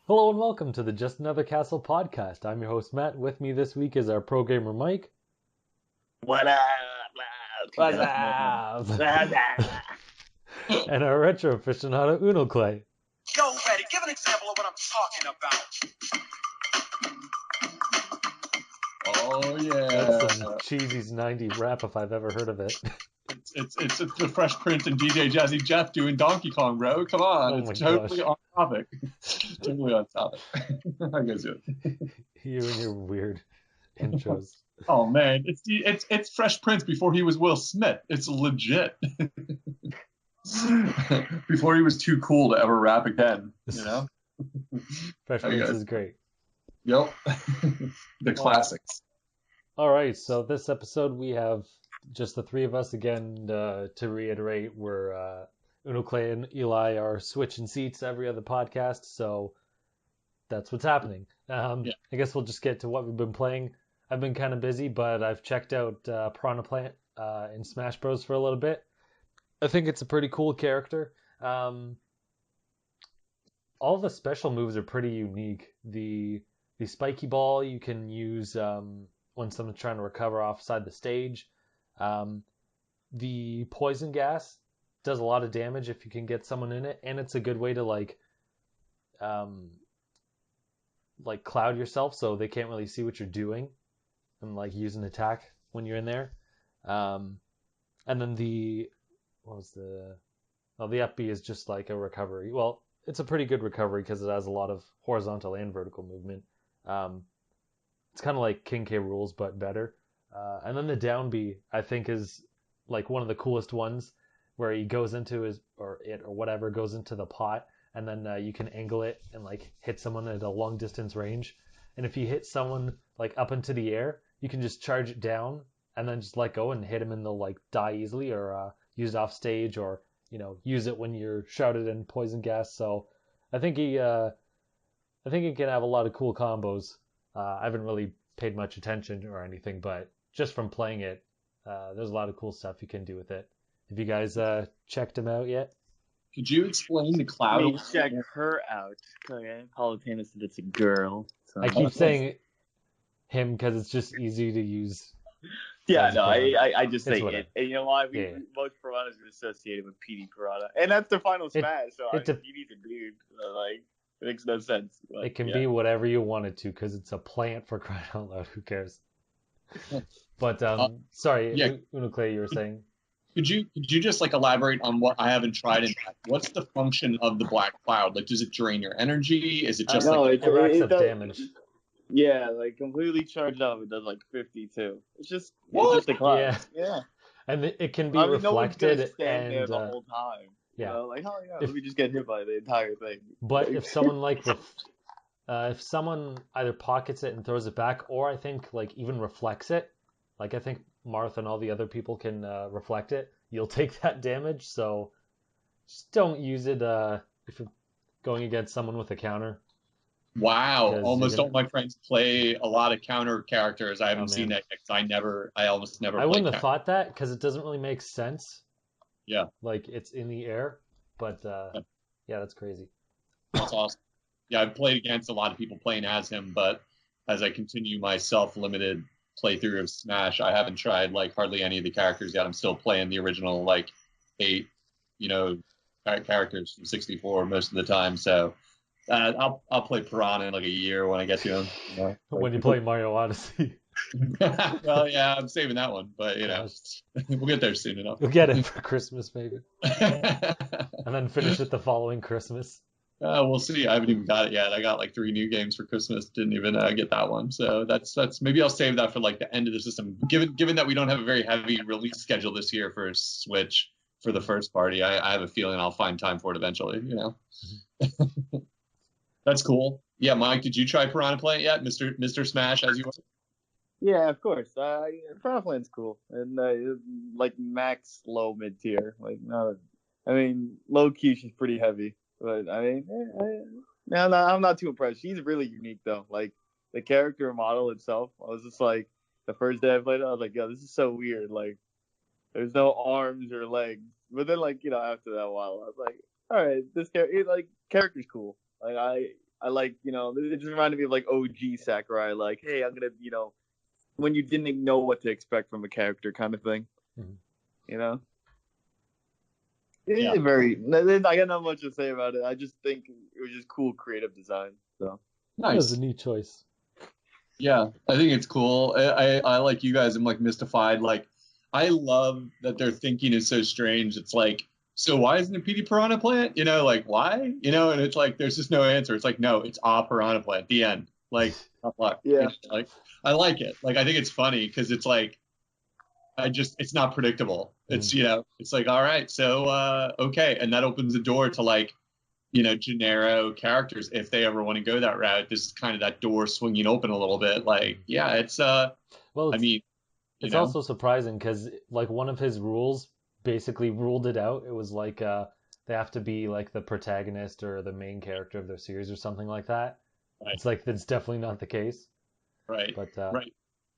Hello and welcome to the Just Another Castle podcast. I'm your host Matt. With me this week is our pro gamer Mike. What up? What's That's more fun. up? What And our retro aficionado Unoclay. Yo, Betty, give an example of what I'm talking about. Oh That's yeah. some cheesy 90s rap if I've ever heard of it. It's the Fresh Prince and DJ Jazzy Jeff doing Donkey Kong, bro. Come on, Oh it's my totally gosh. on topic. Totally on topic. How goes it? You and your weird intros. Oh man, it's Fresh Prince before he was Will Smith. It's legit. Before he was too cool to ever rap again, you know. Fresh How you Prince guys? is great. Yep, the classics. All right, so this episode we have just the three of us again. To reiterate, we're Unoclay and Eli are switching seats every other podcast, so that's what's happening. Yeah. I guess we'll just get to what we've been playing. I've been kind of busy, but I've checked out Piranha Plant in Smash Bros. For a little bit. I think it's a pretty cool character. All the special moves are pretty unique. The spiky ball you can use when someone's trying to recover offside the stage. The poison gas does a lot of damage if you can get someone in it, and it's a good way to cloud yourself so they can't really see what you're doing and like use an attack when you're in there. And then the up B is just like a recovery. Well, it's a pretty good recovery because it has a lot of horizontal and vertical movement. It's kind of like King K. Rules, but better. And then the down B, I think, is like one of the coolest ones, where he goes into whatever goes into the pot, and then you can angle it and like hit someone at a long distance range. And if you hit someone like up into the air, you can just charge it down and then just let go and hit him, and they'll like die easily, or use it off stage, or use it when you're shrouded in poison gas. So I think he can have a lot of cool combos. I haven't really paid much attention or anything, but just from playing it, there's a lot of cool stuff you can do with it. Have you guys checked him out yet? Could you explain the Let cloud? me check her out. Okay, Palatana said it's a girl. So. I keep saying him because it's just easy to use. Yeah, as no, Piranha. I just It's say whatever. it. And you know why? Yeah. Most piranhas are associated with PD Piranha, and that's their final smash. So it dep- PD's a dude. So, like, it makes no sense. But, It can yeah. be whatever you want it to because it's a plant, for crying out loud. Who cares? But sorry, yeah. Unoclay, you were saying? Could you just like elaborate on what I haven't tried in that? What's the function of the black cloud? Like, does it drain your energy? Is it just No, like It racks it up does- damage. Yeah, like completely charged up. It does like 52. It's What? just a class. Yeah. Yeah. And it can be I mean, no one's gonna reflected, stand there and the whole time. yeah. You know, like, oh yeah, If- let me just get hit by the entire thing. but Like, if someone if someone either pockets it and throws it back, or I think like even reflects it, like I think Marth and all the other people can reflect it, you'll take that damage. So just don't use it if you're going against someone with a counter. wow? Because Almost you're all my friends play a lot of counter characters. I haven't Oh, seen man. that because I almost never. I play wouldn't have counter. thought that because it doesn't really make sense. Yeah. Like it's in the air, but yeah, that's crazy. That's awesome. Yeah, I've played against a lot of people playing as him, but as I continue my self-limited playthrough of Smash, I haven't tried like hardly any of the characters yet. I'm still playing the original like 8, characters from 64 most of the time. So I'll play Piranha in like a year when I get to him. When you play Mario Odyssey, Well, yeah, I'm saving that one, but Gosh. we'll get there soon enough. you'll get it for Christmas maybe, and then finish it the following Christmas. We'll see. I haven't even got it yet. I got like 3 new games for Christmas. Didn't even get that one. So that's maybe I'll save that for like the end of the system. Given that we don't have a very heavy release schedule this year for Switch for the first party, I have a feeling I'll find time for it eventually. That's cool. Yeah, Mike, did you try Piranha Plant yet, Mr. Smash, as you were? yeah, of course. Piranha Plant's cool, and like max low mid tier. Like, no, I mean, low key she's pretty heavy, but I mean, no, I'm not too impressed. She's really unique though. Like the character model itself, I was just like, the first day I played it, I was like, yo, this is so weird. Like, there's no arms or legs. But then, like, after that while, I was like, all right, this character's cool. Like, I like, it just reminded me of like OG Sakurai. Like, hey, I'm gonna, when you didn't know what to expect from a character, kind of thing. Mhm. You know. Yeah. I got not much to say about it. I just think it was just cool creative design. So That was Nice. a neat choice. Yeah, I think it's cool. I like you guys. I'm like mystified. Like, I love that their thinking is so strange. It's like, so why isn't it PD piranha plant? Like why? And it's like there's just no answer. It's like no, it's a piranha plant. The end. Like, tough luck. yeah, Like, I like it. Like, I think it's funny because it's like it's not predictable. It's it's like all right, so okay, and that opens the door to like Gennaro characters if they ever want to go that route. This is kind of that door swinging open a little bit. Like, yeah, it's Well, I mean, it's also surprising because like one of his rules basically ruled it out. It was like they have to be like the protagonist or the main character of their series or something like that. right, It's like that's definitely not the case. right, But right.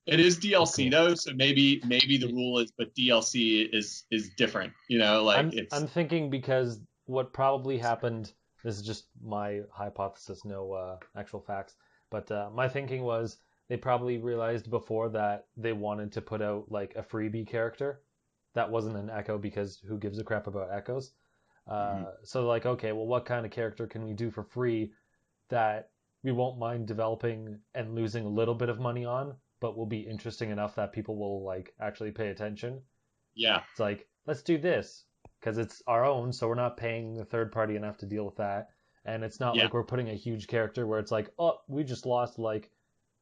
It is it's DLC cool. though, so maybe the rule is, but DLC is different. Like I'm thinking because what probably happened. This is just my hypothesis, no actual facts. But my thinking was they probably realized before that they wanted to put out like a freebie character that wasn't an Echo because who gives a crap about Echoes? So like, okay, well, what kind of character can we do for free that we won't mind developing and losing a little bit of money on, but will be interesting enough that people will like actually pay attention? yeah, It's like, let's do this because it's our own, so we're not paying the third party enough to deal with that. And it's not yeah. like we're putting a huge character where it's like, oh, we just lost like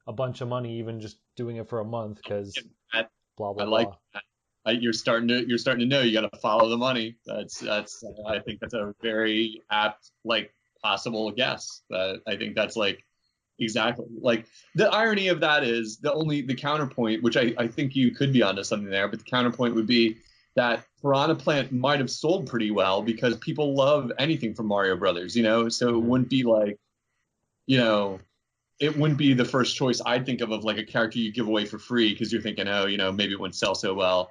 a bunch of money even just doing it for a month because I, blah I blah like blah. that. You're starting to know you got to follow the money. That's I think that's a very apt like possible guess. But I think that's like exactly like the irony of that is the counterpoint, which I think you could be onto something there, but the counterpoint would be that Piranha Plant might have sold pretty well because people love anything from Mario Brothers, so it wouldn't be like, you know, it wouldn't be the first choice I'd think of like a character you give away for free because you're thinking, oh, maybe it wouldn't sell so well,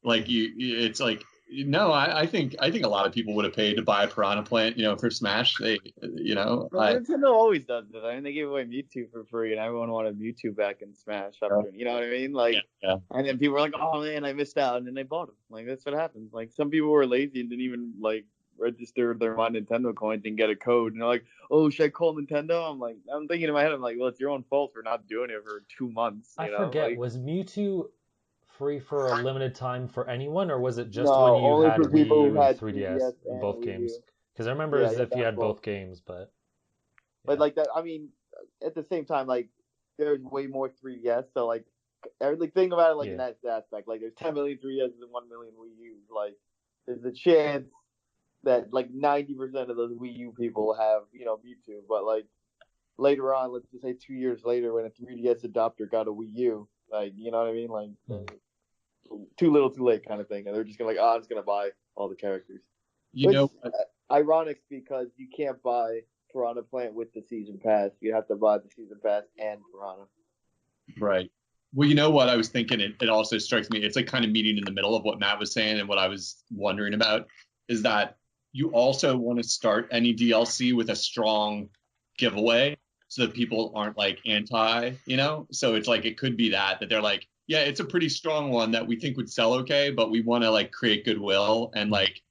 like it's like, no, I think a lot of people would have paid to buy a Piranha Plant, for Smash. well, Nintendo always does this. I mean, they gave away Mewtwo for free, and everyone wanted Mewtwo back in Smash. You know what I mean? Like, yeah. and then people were like, "Oh man, I missed out," and then they bought them. Like that's what happens. Like some people were lazy and didn't even like register their My Nintendo coins and get a code, and they're like, "Oh, should I call Nintendo?" I'm thinking in my head, I'm like, "Well, it's your own fault for not doing it for 2 months." I forget, Like was Mewtwo free for a limited time for anyone, or was it just when no, you only had for Wii people U who and had 3DS 3DS in and both Wii games? U. Because I remember Yeah, as yeah, if you had both. both games, but But yeah. like that, I mean, at the same time, like there's way more 3DS. So like, think about it like in Yeah. that aspect. Like there's 10 million 3DS and 1 million Wii U's. Like there's a chance that like 90% of those Wii U people have Mewtwo. But like later on, let's just say 2 years later, when a 3DS adopter got a Wii U, like you know what I mean, like Hmm. too little, too late kind of thing, and they're just gonna like, oh, I'm just gonna buy all the characters. You Which know what? ironic because you can't buy Piranha Plant with the season pass. You have to buy the season pass and Piranha. Right. Well, you know what I was thinking. It also strikes me. It's like kind of meeting in the middle of what Matt was saying and what I was wondering about is that you also want to start any DLC with a strong giveaway so that people aren't like anti, So it's like it could be that they're like, yeah, it's a pretty strong one that we think would sell okay, but we want to like create goodwill and like,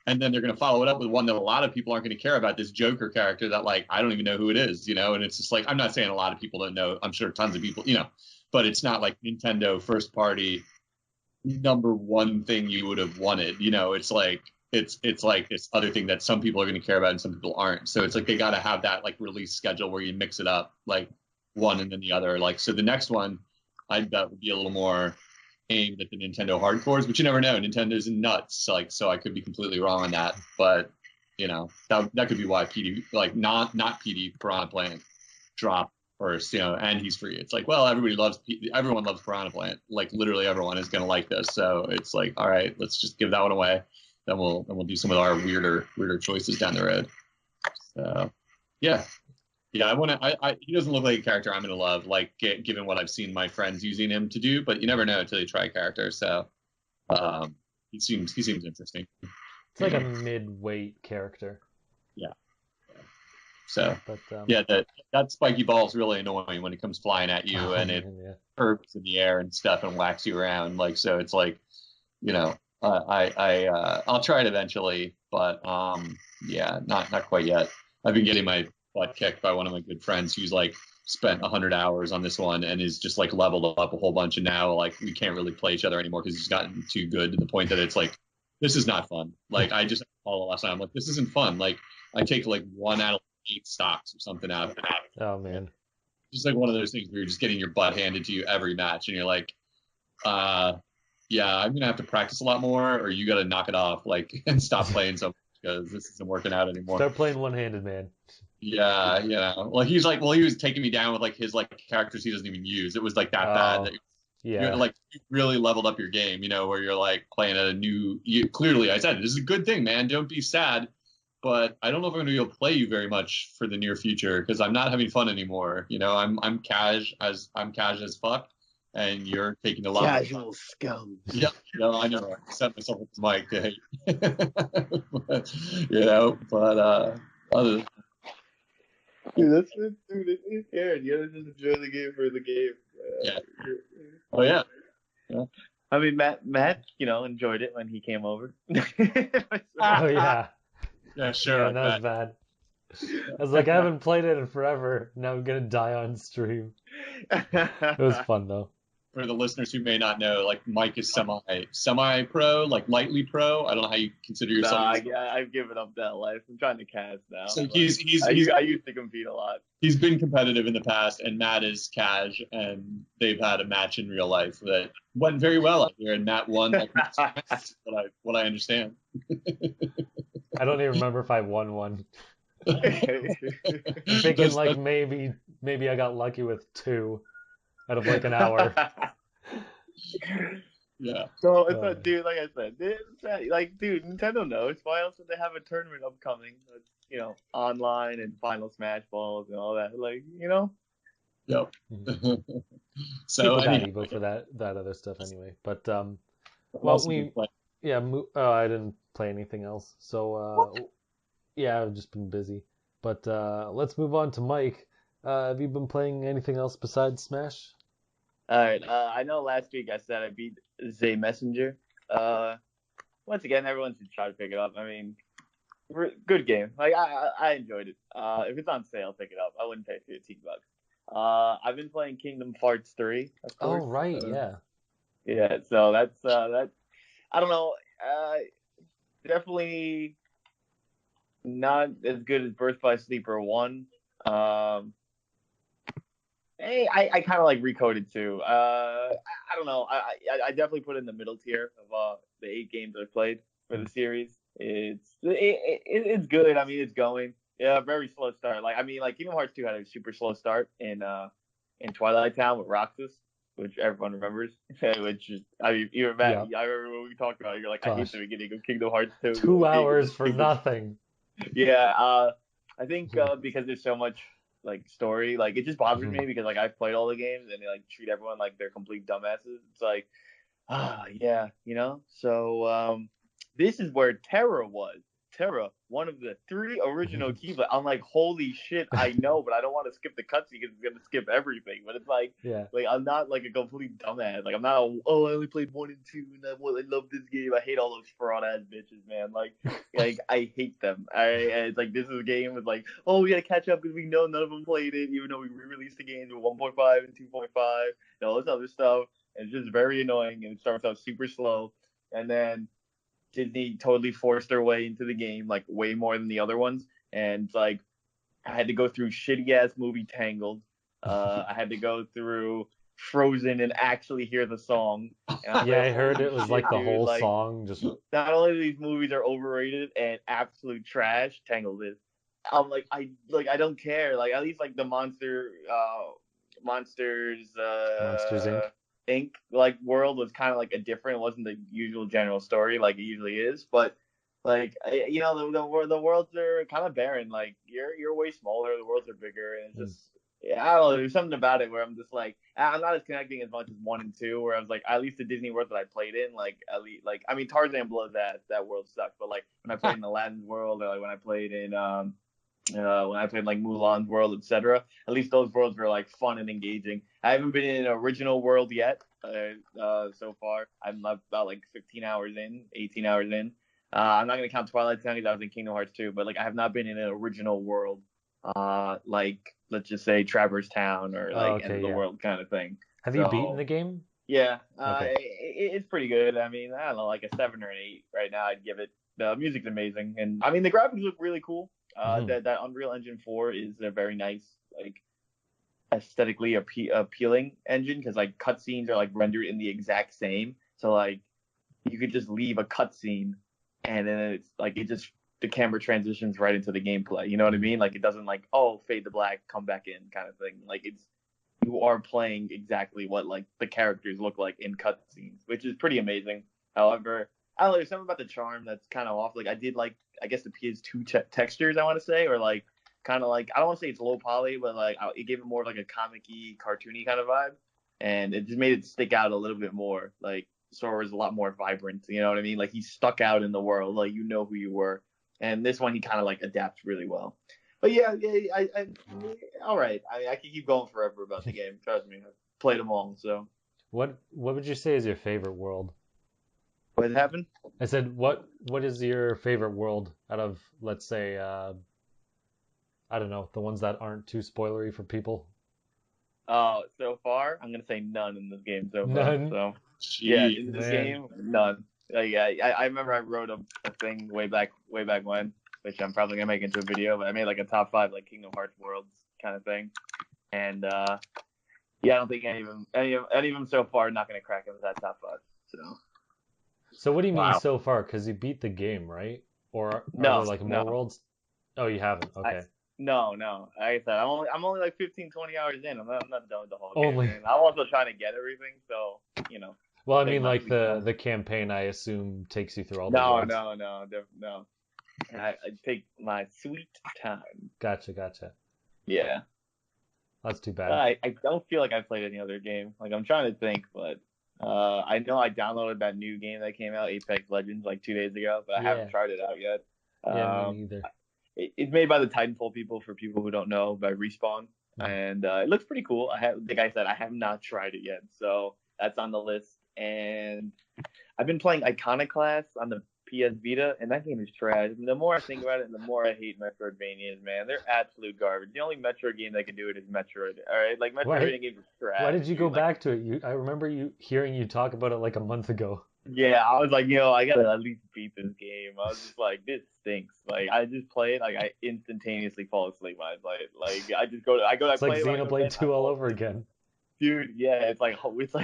and then they're going to follow it up with one that a lot of people aren't going to care about, this Joker character that like I don't even know who it is, and it's just like I'm not saying a lot of people don't know. I'm sure tons of people, but it's not like Nintendo first party number one thing you would have wanted. It's like it's like this other thing that some people are going to care about and some people aren't. So it's like they got to have that like release schedule where you mix it up, like one and then the other. Like so the next one I bet would be a little more aimed at the Nintendo hardcores, but you never know. Nintendo's nuts, like so I could be completely wrong on that, but that could be why PD like not PD Piranha Plant drop first, and he's free. It's like, well, everyone loves Piranha Plant, like literally everyone is gonna like this, so it's like, all right, let's just give that one away. Then we'll do some of our weirder choices down the road. So yeah. Yeah, I want to. He doesn't look like a character I'm gonna love, like given what I've seen my friends using him to do. But you never know until you try a character. So, he seems interesting. It's like a mid-weight character. Yeah. So But yeah, that spiky ball is really annoying when it comes flying at you, and it man, yeah. curves in the air and stuff and whacks you around. Like, so it's like, you know, I'll try it eventually, but yeah, not quite yet. I've been getting my butt kicked by one of my good friends who's like spent 100 hours on this one and is just like leveled up a whole bunch, and now like we can't really play each other anymore because he's gotten too good to the point that it's like, this is not fun. Like, I just follow last night, I'm like, this isn't fun. Like, I take like 1 out of 8 stocks or something out of it. Oh man. Just like one of those things where you're just getting your butt handed to you every match, and you're like, yeah, I'm gonna have to practice a lot more, or you gotta knock it off, like, and stop playing so much because this isn't working out anymore. Start playing one-handed, man. Yeah, you know, like he's like, well, he was taking me down with like his like characters he doesn't even use. It was like that bad that Yeah. you like you really leveled up your game, you know, where you're like playing at a new. Clearly, I said this is a good thing, man. Don't be sad, but I don't know if I'm gonna be able to play you very much for the near future because I'm not having fun anymore. You know, I'm cash as fuck, and you're taking a lot. Casual scum. Yep, no, I know. I set myself with the mic to hate. But, you know, but other. Dude, that's it, dude. It's Aaron. You gotta just enjoy the game for the game. Yeah. Oh yeah. I mean, Matt, you know, enjoyed it when he came over. Oh yeah. Yeah, sure. Yeah, that was bad. I was like, I haven't played it in forever. Now I'm gonna die on stream. It was fun though. For the listeners who may not know, like Mike is semi pro, like lightly pro. I don't know how you consider yourself. Nah, I've given up that life. I'm trying to cast now. So I used to compete a lot. He's been competitive in the past, and Matt is cash, and they've had a match in real life that went very well out here, and Matt won. Like, what I understand. I don't even remember if I won one. I'm thinking like maybe I got lucky with 2 out of like an hour. Yeah. So it's not, dude. Like I said, like, dude, Nintendo knows. Why else would they have a tournament upcoming? That's, you know, online and Final Smash Balls and all that. Like, you know. Yep. So People got anyhow, Evo for that other stuff anyway. But well, I didn't play anything else. So yeah, I've just been busy. But let's move on to Mike. Have you been playing anything else besides Smash? All right. I know last week I said I beat Zay Messenger. Once again, everyone should try to pick it up. I mean, good game. Like, I enjoyed it. If it's on sale, pick it up. I wouldn't pay $15. I've been playing Kingdom Hearts 3, of course. Oh right, yeah. Yeah. So that's that. I don't know. Definitely not as good as Birth by Sleeper 1. Hey, I kind of like Recoded too. I don't know. I definitely put it in the middle tier of the 8 games I've played for the series. It's good. I mean, it's going. Yeah, very slow start. Like, I mean, like Kingdom Hearts 2 had a super slow start in Twilight Town with Roxas, which everyone remembers. Which is, I mean, even Matt, I remember when we talked about it. You're like, I hate the beginning of Kingdom Hearts 2. 2 hours for nothing. Yeah, I think because there's so much like story, like it just bothers me because like I've played all the games and they like treat everyone like they're complete dumbasses. It's like, yeah, you know. So this is where Terra was. Terra, one of the 3 original Keyblade. I'm like, holy shit, I know, but I don't want to skip the cutscene because it's gonna skip everything. But it's like, like I'm not like a complete dumbass. Like I'm not. I only played 1 and 2, and I love this game. I hate all those fraud ass bitches, man. Like I hate them. It's like this is a game with like, oh, we gotta catch up because we know none of them played it, even though we re-released the games with 1.5 and 2.5 and all this other stuff. And it's just very annoying, and it starts out super slow, and then Disney totally forced their way into the game, like way more than the other ones. And like, I had to go through shitty ass movie Tangled. I had to go through Frozen and actually hear the song. And I heard it was like the whole song. Just not only these movies are overrated and absolute trash, Tangled is. I'm like, I don't care. Like, at least like the Monsters Inc. like world was kind of like a different. It wasn't the usual general story like it usually is, but like, you know, the worlds are kind of barren. Like you're way smaller, the worlds are bigger, and it's just I don't know. There's something about it where I'm just like, I'm not as connecting as much as 1 and 2. Where I was like, at least the Disney world that I played in, like at least like I mean Tarzan blows that world sucked, but like when I played in Aladdin's world, or like when I played in when I played like Mulan's World, etc. At least those worlds were like fun and engaging. I haven't been in an original world yet so far. I'm about like 15 hours in, 18 hours in. I'm not gonna count Twilight Zone because I was in Kingdom Hearts 2, but like I have not been in an original world, like let's just say Traverse Town or Oh, like End okay, of the yeah. World kind of thing. Have you beaten So the game? yeah, Okay. it's pretty good. I mean, I don't know, like a 7 or an 8 right now. I'd give it. The music's amazing, and I mean the graphics look really cool. Hmm. That Unreal Engine 4 is a very nice, like aesthetically appealing engine because like cutscenes are like rendered in the exact same. So like you could just leave a cutscene, and then it's like it just the camera transitions right into the gameplay. You know what I mean? Like it doesn't like fade to black, come back in kind of thing. Like it's you are playing exactly what like the characters look like in cutscenes, which is pretty amazing. However, I don't know, there's something about the charm that's kind of off. Like I did like I guess the PS2 textures I want to say, or like kind of like I don't want to say it's low poly, but like it gave it more of like a comic-y, cartoony kind of vibe, and it just made it stick out a little bit more. Like Sora was a lot more vibrant. You know what I mean? Like he stuck out in the world, like you know who you were. And this one he kind of like adapts really well. But yeah, all right. I mean, I could keep going forever about the game. Trust me, I've played them all. So What would you say is your favorite world? what happened? I said what is your favorite world out of, let's say, I don't know, the ones that aren't too spoilery for people? So far I'm gonna say none in this game so far. None. So yeah, Gee, in this Man. game, none. Yeah, I remember I wrote a thing way back when, which I'm probably gonna make into a video. But I made like a top 5 like Kingdom Hearts worlds kind of thing, and yeah, I don't think any of them so far are not gonna crack into that top 5. So So what do you mean wow. so far? Because you beat the game, right? Or are there no, like no, more worlds? Oh, you haven't. I Okay. no. Like I said, I'm only like 15, 20 hours in. I'm not done with the whole game, Only. and I'm also trying to get everything. So you know, Well, I take mean, my like sweet time. the campaign, I assume takes you through all the No, worlds. no, no, no. I take my sweet time. Gotcha, gotcha. Yeah. That's too bad. I don't feel like I played any other game. Like I'm trying to think, but I know I downloaded that new game that came out, Apex Legends, like 2 days ago, but I haven't Yeah. tried it out yet. Yeah, me Um, neither. it's made by the Titanfall people for people who don't know by Respawn, Mhm. and it looks pretty cool. Like I said, I have not tried it yet, so that's on the list. And I've been playing Iconoclast on the PS Vita, and that game is trash. And the more I think about it, the more I hate Metroidvanias, man. They're absolute garbage. The only Metroid game that can do it is Metroid. All right, like Why Metroidvania games are why trash, did you go dude. Like, back to it? I remember you hearing you talk about it like a month ago. yeah, I was like, I gotta at least beat this game. I was just like, this stinks. Like, I just play it, like I instantaneously fall asleep when I play it. Like, I It's like play it when I go to Xenoblade bed, I 2 all fall over asleep. again. Dude, yeah, it's like it's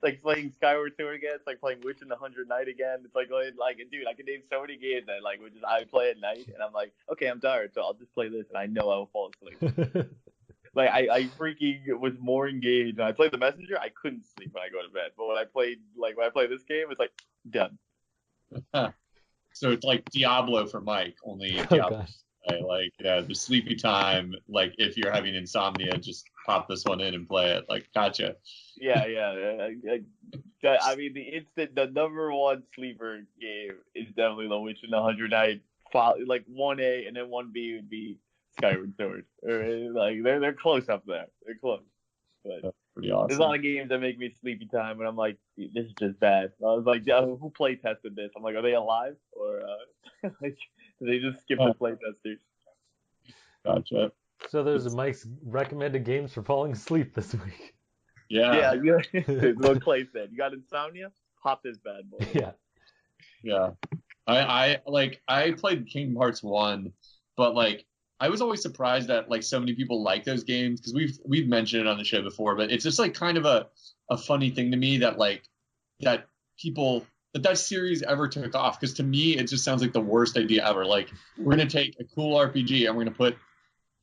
like playing Skyward Sword again. It's like playing Witch in the Hundred Night again. It's like dude, I can name so many games that like which is I play at night, and I'm like, okay, I'm tired, so I'll just play this, and I know I will fall asleep. Like I freaking was more engaged. When I played The Messenger, I couldn't sleep when I go to bed. But when I play this game, it's like done. So it's like Diablo for Mike, only Oh Diablo. gosh. Like the sleepy time. Like if you're having insomnia, just pop this one in and play it. Like gotcha. Yeah. I mean, the number one sleeper game is definitely The Witch in the Hundred Night. Like 1A and then 1B would be Skyward Sword. Like they're close up there. They're close. But That's pretty there's a lot awesome. of games that make me sleepy time, and I'm like, this is just bad. I was like, yeah, who play tested this? I'm like, are they alive or like, did they just skip the play testers? Gotcha. So there's Mike's recommended games for falling asleep this week. Yeah. Yeah, what Clay said. You got insomnia? Pop this bad boy. Yeah. Yeah. I played Kingdom Hearts 1, but like I was always surprised that like so many people like those games because we've mentioned it on the show before, but it's just like kind of a funny thing to me that like that people that series ever took off, because to me it just sounds like the worst idea ever. Like we're gonna take a cool RPG and we're gonna put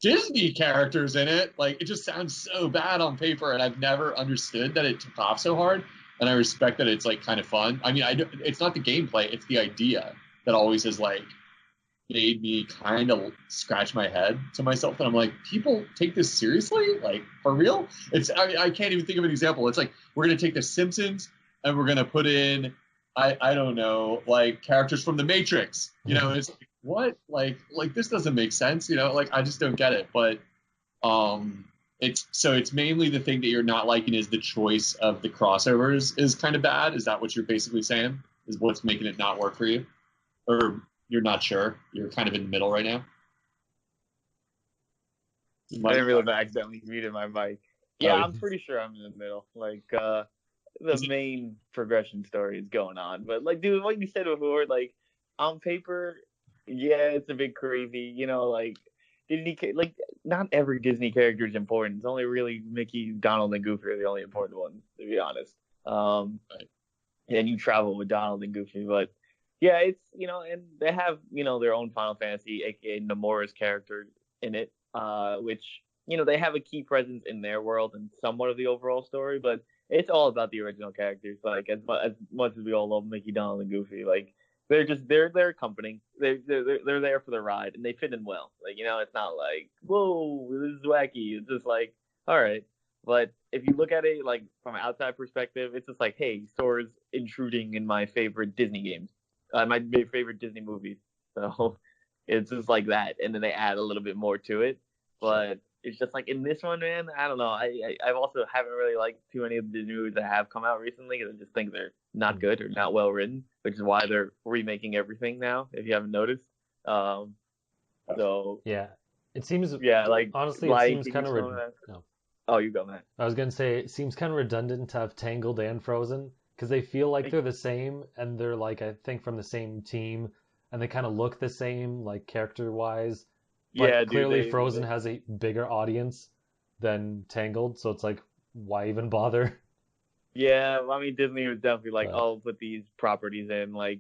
Disney characters in it. Like it just sounds so bad on paper, and I've never understood that it took off so hard. And I respect that it's like kind of fun. I mean, it's not the gameplay; it's the idea that always has like made me kind of scratch my head to myself. And I'm like, people take this seriously? Like for real? I mean, I can't even think of an example. It's like we're gonna take The Simpsons and we're gonna put in I don't know, like characters from The Matrix. You know, it's what? Like this doesn't make sense, you know? Like I just don't get it. But it's mainly the thing that you're not liking is the choice of the crossovers is kind of bad. Is that what you're basically saying? Is what's making it not work for you? Or you're not sure? You're kind of in the middle right now? I didn't realize I accidentally muted my mic. Yeah, Oh, I'm pretty sure I'm in the middle. Like, the is it- main progression story is going on. But like, dude, like you said before, like on paper, yeah, it's a bit crazy. You know, like like not every Disney character is important. It's only really Mickey, Donald, and Goofy are the only important ones, to be honest. right. And you travel with Donald and Goofy, but yeah, it's and they have their own Final Fantasy, aka Nomura's character in it, which they have a key presence in their world and somewhat of the overall story, but it's all about the original characters. Like as much as we all love Mickey, Donald, and Goofy, like they're accompanying. They're there for the ride and they fit in well. Like it's not like whoa, this is wacky. It's just like all right. But if you look at it like from an outside perspective, it's just like, hey, Sora's intruding in my favorite Disney games, my favorite Disney movies. So it's just like that, and then they add a little bit more to it. But it's just like in this one, man. I don't know. I also haven't really liked too many of the Disney movies that have come out recently because I just think they're not good or not well written, which is why they're remaking everything now. If you haven't noticed, um, so Yeah, it seems yeah, like honestly it like seems kind of no. oh, you go, man. I was gonna say it seems kind of redundant to have Tangled and Frozen because they feel like they're the same and they're like I think from the same team and they kind of look the same like character wise, Yeah, but dude. clearly Frozen has a bigger audience than Tangled, so it's like why even bother? Yeah, I mean Disney was definitely like, But oh, put these properties in. Like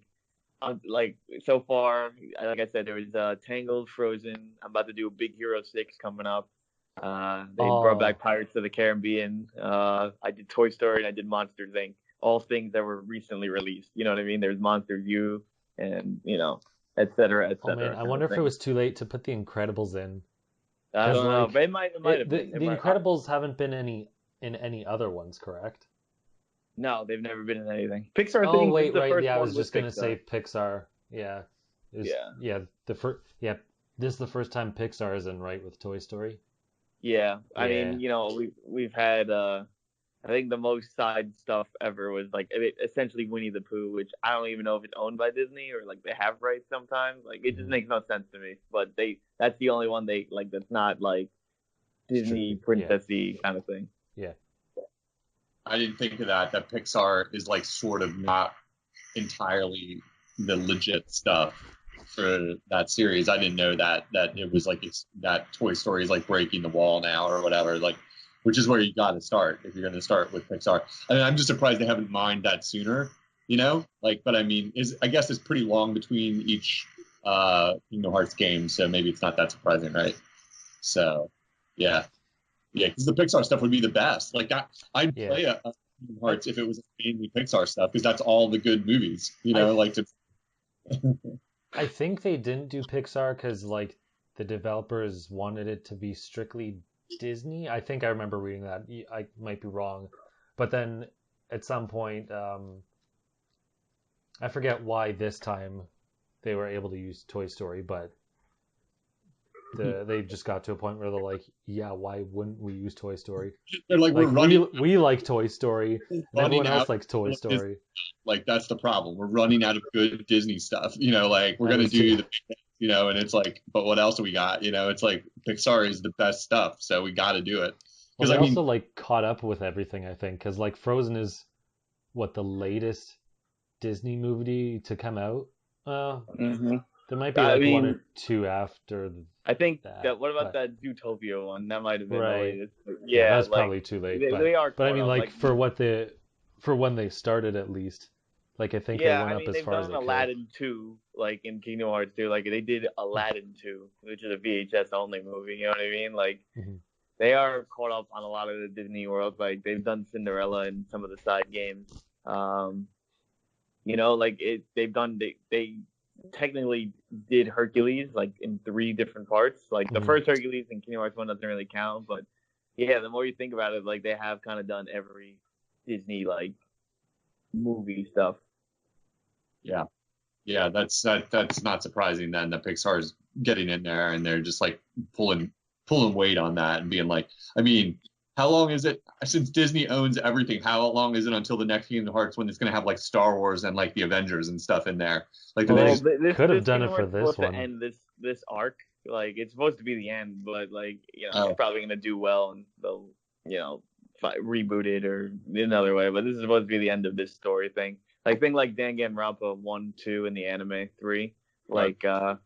so far, like I said, there was Tangled, Frozen. I'm about to do a Big Hero 6 coming up. They brought back oh Pirates of the Caribbean. I did Toy Story and I did Monsters Inc. All things that were recently released. You know what I mean? There's Monsters U and et oh man, cetera, I kind wonder of if it thing. was too late to put the Incredibles in I because don't know, but like it might have been. It the might. Incredibles haven't been in any other ones, correct? No, they've never been in anything. Pixar Oh thing. This is wait, the right. first Yeah, I was one just with gonna Pixar. say Pixar. Yeah, it was. Yeah. Yeah, the first. Yeah, this is the first time Pixar is in right with Toy Story. Yeah, I Yeah. mean, we've had I think the most side stuff ever was like essentially Winnie the Pooh, which I don't even know if it's owned by Disney or like they have rights sometimes. Like it just Hmm. makes no sense to me. But that's the only one they like that's not like Disney Strictly. Yeah. princessy kind of thing. Yeah. I didn't think of that. That Pixar is like sort of not entirely the legit stuff for that series. I didn't know that it was like that Toy Story is like breaking the wall now or whatever. Like, which is where you got to start if you're going to start with Pixar. I mean, I'm just surprised they haven't mined that sooner. You know, like, but I mean, I guess it's pretty long between each Kingdom Hearts game, so maybe it's not that surprising, right? So, yeah. Yeah, because the Pixar stuff would be the best. Like I'd Yeah. play a Kingdom I Hearts if it was mainly Pixar stuff because that's all the good movies. You I know, like to I think they didn't do Pixar because like the developers wanted it to be strictly Disney. I think I remember reading that. I might be wrong, but then at some point, I forget why this time they were able to use Toy Story, but they just got to a point where they're like, yeah, why wouldn't we use Toy Story? they're like Like we like Toy Story, and running everyone out else likes Toy of Disney. Story. Like that's the problem. We're running out of good Disney stuff. You know, like we're That gonna is true. do and it's like, but what else do we got? You know, it's like Pixar is the best stuff, so we got to do it. Well, Because they I mean, also like caught up with everything, I think, because like Frozen is what the latest Disney movie to come out. Hmm There might be I like one or mean, two after I think that, that. What about but that Zootopia one? That might have been the right, latest. yeah, Yeah, that's like probably too late. they are But I caught mean, up. like Like for when they started at least, like I think they yeah, went I up mean as they've far as done they could. Aladdin 2, like in Kingdom Hearts 2. Like they did Aladdin 2, which is a VHS only movie. You know what I mean? Like Mm-hmm. they are caught up on a lot of the Disney world. Like they've done Cinderella and some of the side games. Um, like they've done they technically did Hercules like in 3 different parts. Like the Mm-hmm. first Hercules in Kingdom Hearts 1 doesn't really count, but yeah, the more you think about it, like they have kind of done every Disney like movie stuff. yeah, Yeah, that's not surprising then that Pixar's getting in there and they're just like pulling weight on that and being like, I mean, how long is it since Disney owns everything? How long is it until the next Kingdom Hearts when it's going to have like Star Wars and like the Avengers and stuff in there? Like, do Well, they they Well, just could have this done it Kingdom for Hearts is this supposed to one. end this arc. Like it's supposed to be the end, but like it's oh probably gonna do well, and they'll reboot it or another way. But this is supposed to be the end of this story thing. Like thing like Danganronpa 1, 2, and the anime 3. right? Like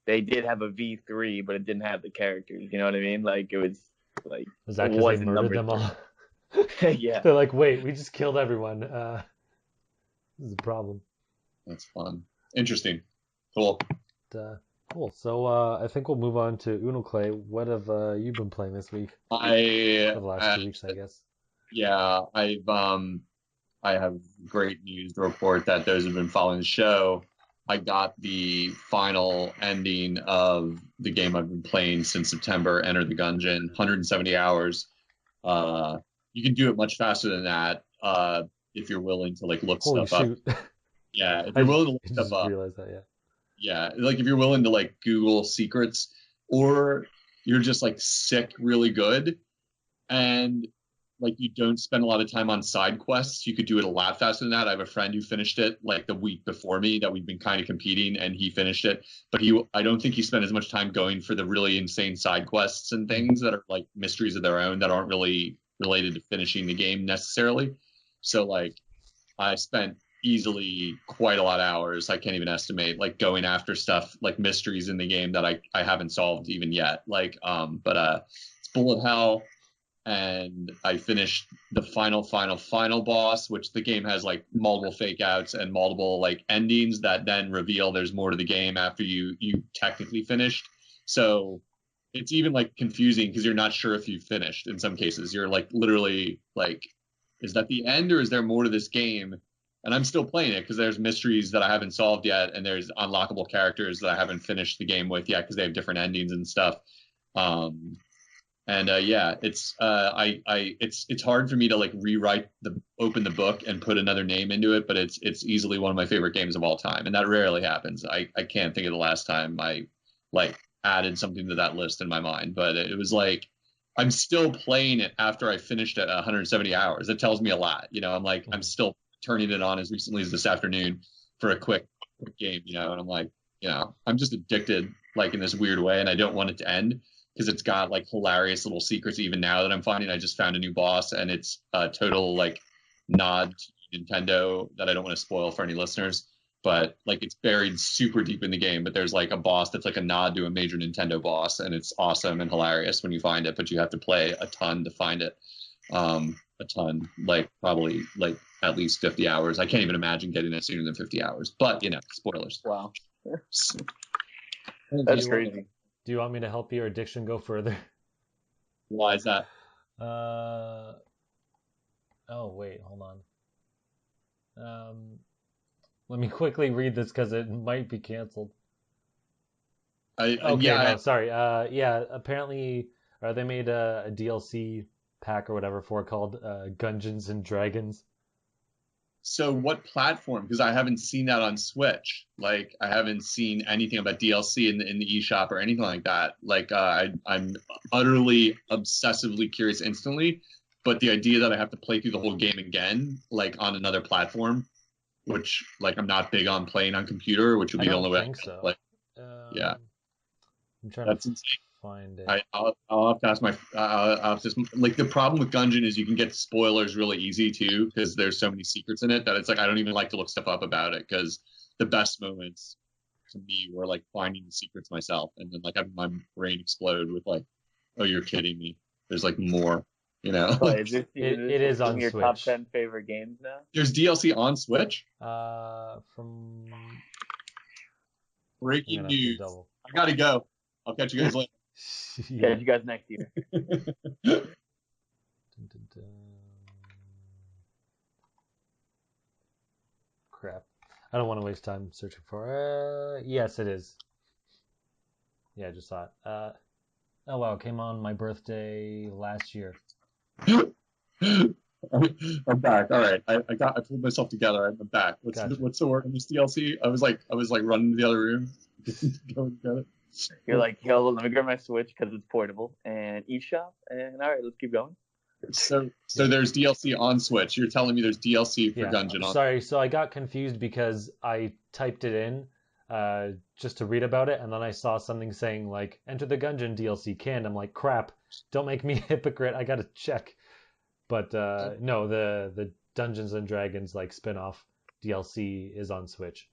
they did have a V3, but it didn't have the characters. You know what I mean? Like it was like Is it that because they wasn't murdered number them all? 3. Yeah. They're like, wait, we just killed everyone. This is a problem. That's fun, interesting, cool. Cool. So I think we'll move on to Unoclay. What have you been playing this week? I For the last 2 weeks, I guess. Yeah, I have great news to report that those who've been following the show, I got the final ending of the game I've been playing since September, Enter the Gungeon, 170 hours. Uh, you can do it much faster than that if you're willing to like look Holy stuff up. shoot. Yeah, if I you're willing to look stuff just up. realized that, yeah. Yeah, like if you're willing to like Google secrets or you're just like sick really good and like you don't spend a lot of time on side quests. You could do it a lot faster than that. I have a friend who finished it like the week before me that we've been kind of competing and he finished it. But I don't think he spent as much time going for the really insane side quests and things that are like mysteries of their own that aren't really related to finishing the game necessarily. So like I spent easily quite a lot of hours. I can't even estimate like going after stuff like mysteries in the game that I haven't solved even yet. Like but it's bullet hell and I finished the final boss, which the game has like multiple fake outs and multiple like endings that then reveal there's more to the game after you technically finished. So it's even like confusing because you're not sure if you finished in some cases. You're like literally like, is that the end or is there more to this game? And I'm still playing it because there's mysteries that I haven't solved yet, and there's unlockable characters that I haven't finished the game with yet because they have different endings and stuff. Um, and yeah, it's hard for me to like open the book and put another name into it, but it's easily one of my favorite games of all time, and that rarely happens. I can't think of the last time I like added something to that list in my mind, but it was like I'm still playing it after I finished it at 170 hours. It tells me a lot, I'm like I'm still turning it on as recently as this afternoon for a quick game, and I'm like, I'm just addicted like in this weird way, and I don't want it to end because it's got like hilarious little secrets even now that I'm finding. I just found a new boss and it's a total like nod to Nintendo that I don't want to spoil for any listeners, but like it's buried super deep in the game, but there's like a boss that's like a nod to a major Nintendo boss and it's awesome and hilarious when you find it, but you have to play a ton to find it. A ton, like probably like at least 50 hours. I can't even imagine getting it sooner than 50 hours, but spoilers. Wow. Do That's you, crazy. do you want me to help your addiction go further? Why is that? Oh, wait, hold on. Let me quickly read this because it might be canceled. Okay, Yeah, no, sorry. Yeah, apparently, they made a DLC pack or whatever for it called Gungeons and Dragons. so what platform? Because I haven't seen that on Switch. Like I haven't seen anything about DLC in the eShop or anything like that. Like I'm utterly obsessively curious instantly, but the idea that I have to play through the whole game again, like on another platform, which like I'm not big on playing on computer, which would I be the don't only way. think so. Like yeah, I'm trying to that's insane. find it. I'll have to ask I'll have to, like the problem with Gungeon is you can get spoilers really easy too because there's so many secrets in it that it's like I don't even like to look stuff up about it because the best moments to me were like finding the secrets myself and then like having my brain explode with like, oh, you're kidding me. There's like more, But is It this is one on of your top Switch. 10 favorite games now? There's DLC on Switch. From I'm Breaking gonna have to news. double. I gotta go. I'll catch you guys later. Yeah. Yeah, you guys next year. Dun, dun, dun. Crap. I don't want to waste time searching for. Yes, it is. Yeah, I just saw it. Oh wow, it came on my birthday last year. I'm back. All right, I pulled myself together. I'm back. Gotcha. What's the word on this DLC? I was like running to the other room. Go and get it. You're like, yo, let me grab my Switch because it's portable and eShop. And all right, let's keep going. So there's DLC on Switch. You're telling me there's DLC for Yeah. Gungeon on. Sorry, so I got confused because I typed it in just to read about it, and then I saw something saying like enter the Gungeon DLC canned. I'm like, crap, don't make me a hypocrite. I gotta check. But no, the Dungeons and Dragons like spin-off DLC is on Switch.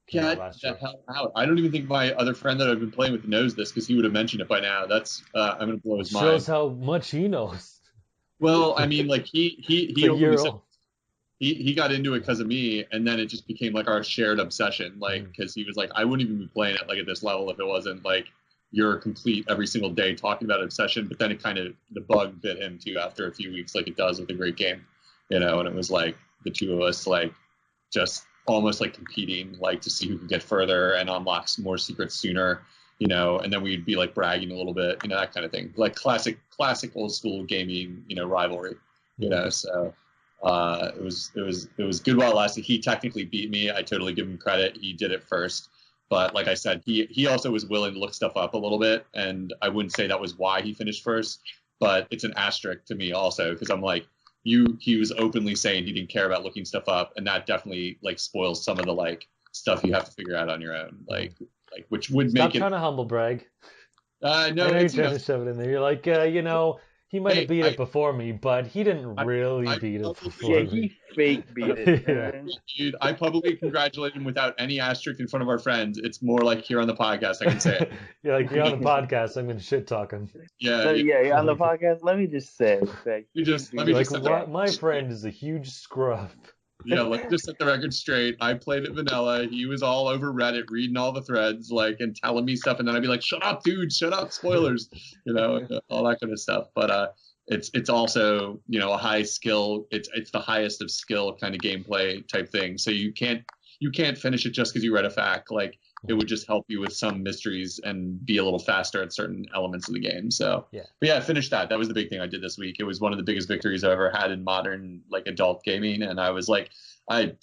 Came out Get last the year. hell out! I don't even think my other friend that I've been playing with knows this because he would have mentioned it by now. That's I'm gonna blow his mind. Shows how much he knows. Well, I mean, like It's he a openly year said old. he got into it because of me, and then it just became like our shared obsession. Like, Mm. because he was like, I wouldn't even be playing it like at this level if it wasn't like you're complete every single day talking about obsession. But then it kind of the bug bit him too after a few weeks, like it does with a great game, And it was like the two of us like just almost like competing, like to see who could get further and unlock some more secrets sooner. And then we'd be like bragging a little bit, that kind of thing, like classic old school gaming, rivalry, So it was good while it lasted. He technically beat me. I totally give him credit. He did it first, but like I said, he also was willing to look stuff up a little bit, and I wouldn't say that was why he finished first, but it's an asterisk to me also because I'm like, he was openly saying he didn't care about looking stuff up, and that definitely like spoils some of the like stuff you have to figure out on your own, like which would Stop make it. trying to humble brag. No, I know you're it's, trying to shove it in there. You're like, he might have beat it before me, but he didn't really beat it before Yeah, me. he fake beat it. Yeah. Dude, I publicly congratulate him without any asterisk in front of our friends. It's more like here on the podcast I can say it. You're like, you're on the podcast. I'm gonna shit talk him. Yeah, Yeah, on the podcast, let me just say that You just- let You're me like, just set the- my friend is a huge scrub. yeah. Let's just set the record straight. I played it vanilla. He was all over Reddit reading all the threads, like, and telling me stuff, and then I'd be like, "Shut up, dude! Shut up! Spoilers!" All that kind of stuff. But it's also a high skill. It's the highest of skill kind of gameplay type thing. So you can't finish it just because you read a fact. Like it would just help you with some mysteries and be a little faster at certain elements of the game. So Yeah. But yeah, I finished that. That was the big thing I did this week. It was one of the biggest victories I've ever had in modern like adult gaming, and I was like, I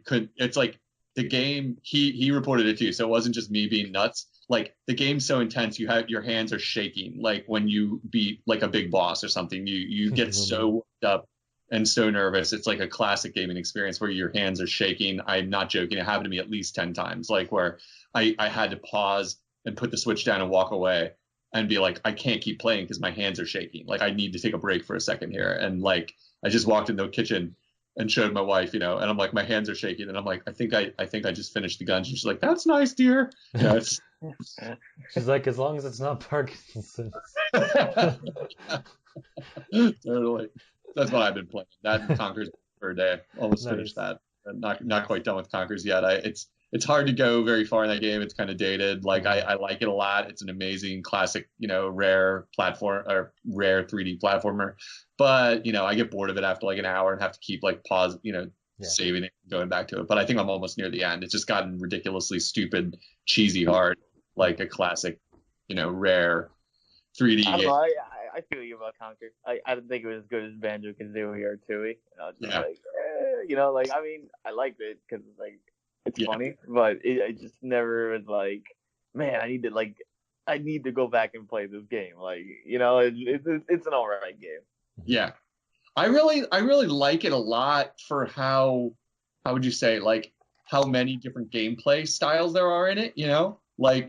could. It's like the game. He reported it too, so it wasn't just me being nuts. Like the game's so intense, your hands are shaking. Like when you beat like a big boss or something, you get so worked up and so nervous. It's like a classic gaming experience where your hands are shaking. I'm not joking. It happened to me at least 10 times, like where I had to pause and put the Switch down and walk away and be like, I can't keep playing because my hands are shaking. Like I need to take a break for a second here. And like I just walked into the kitchen and showed my wife, and I'm like, my hands are shaking, and I'm like, I think I just finished the gun. She's like, that's nice, dear. It's She's like, as long as it's not Parkinson's. totally. That's what I've been playing. That and Conker's per day. Almost Nice. finished that. I'm not quite done with Conker's yet. It's hard to go very far in that game. It's kind of dated. Like I like it a lot. It's an amazing classic, rare platform or rare 3D platformer. But I get bored of it after like an hour and have to keep like pause, saving it, going back to it. But I think I'm almost near the end. It's just gotten ridiculously stupid, cheesy hard, like a classic, rare 3D I don't game. know. I feel you about Conquer. I didn't think it was as good as Banjo Kazooie or Tooie. I was just like, I mean, I liked it because it's funny, but I just never was like, man, I need to go back and play this game. Like, it's an alright game. Yeah. I really like it a lot for how would you say, like how many different gameplay styles there are in it, like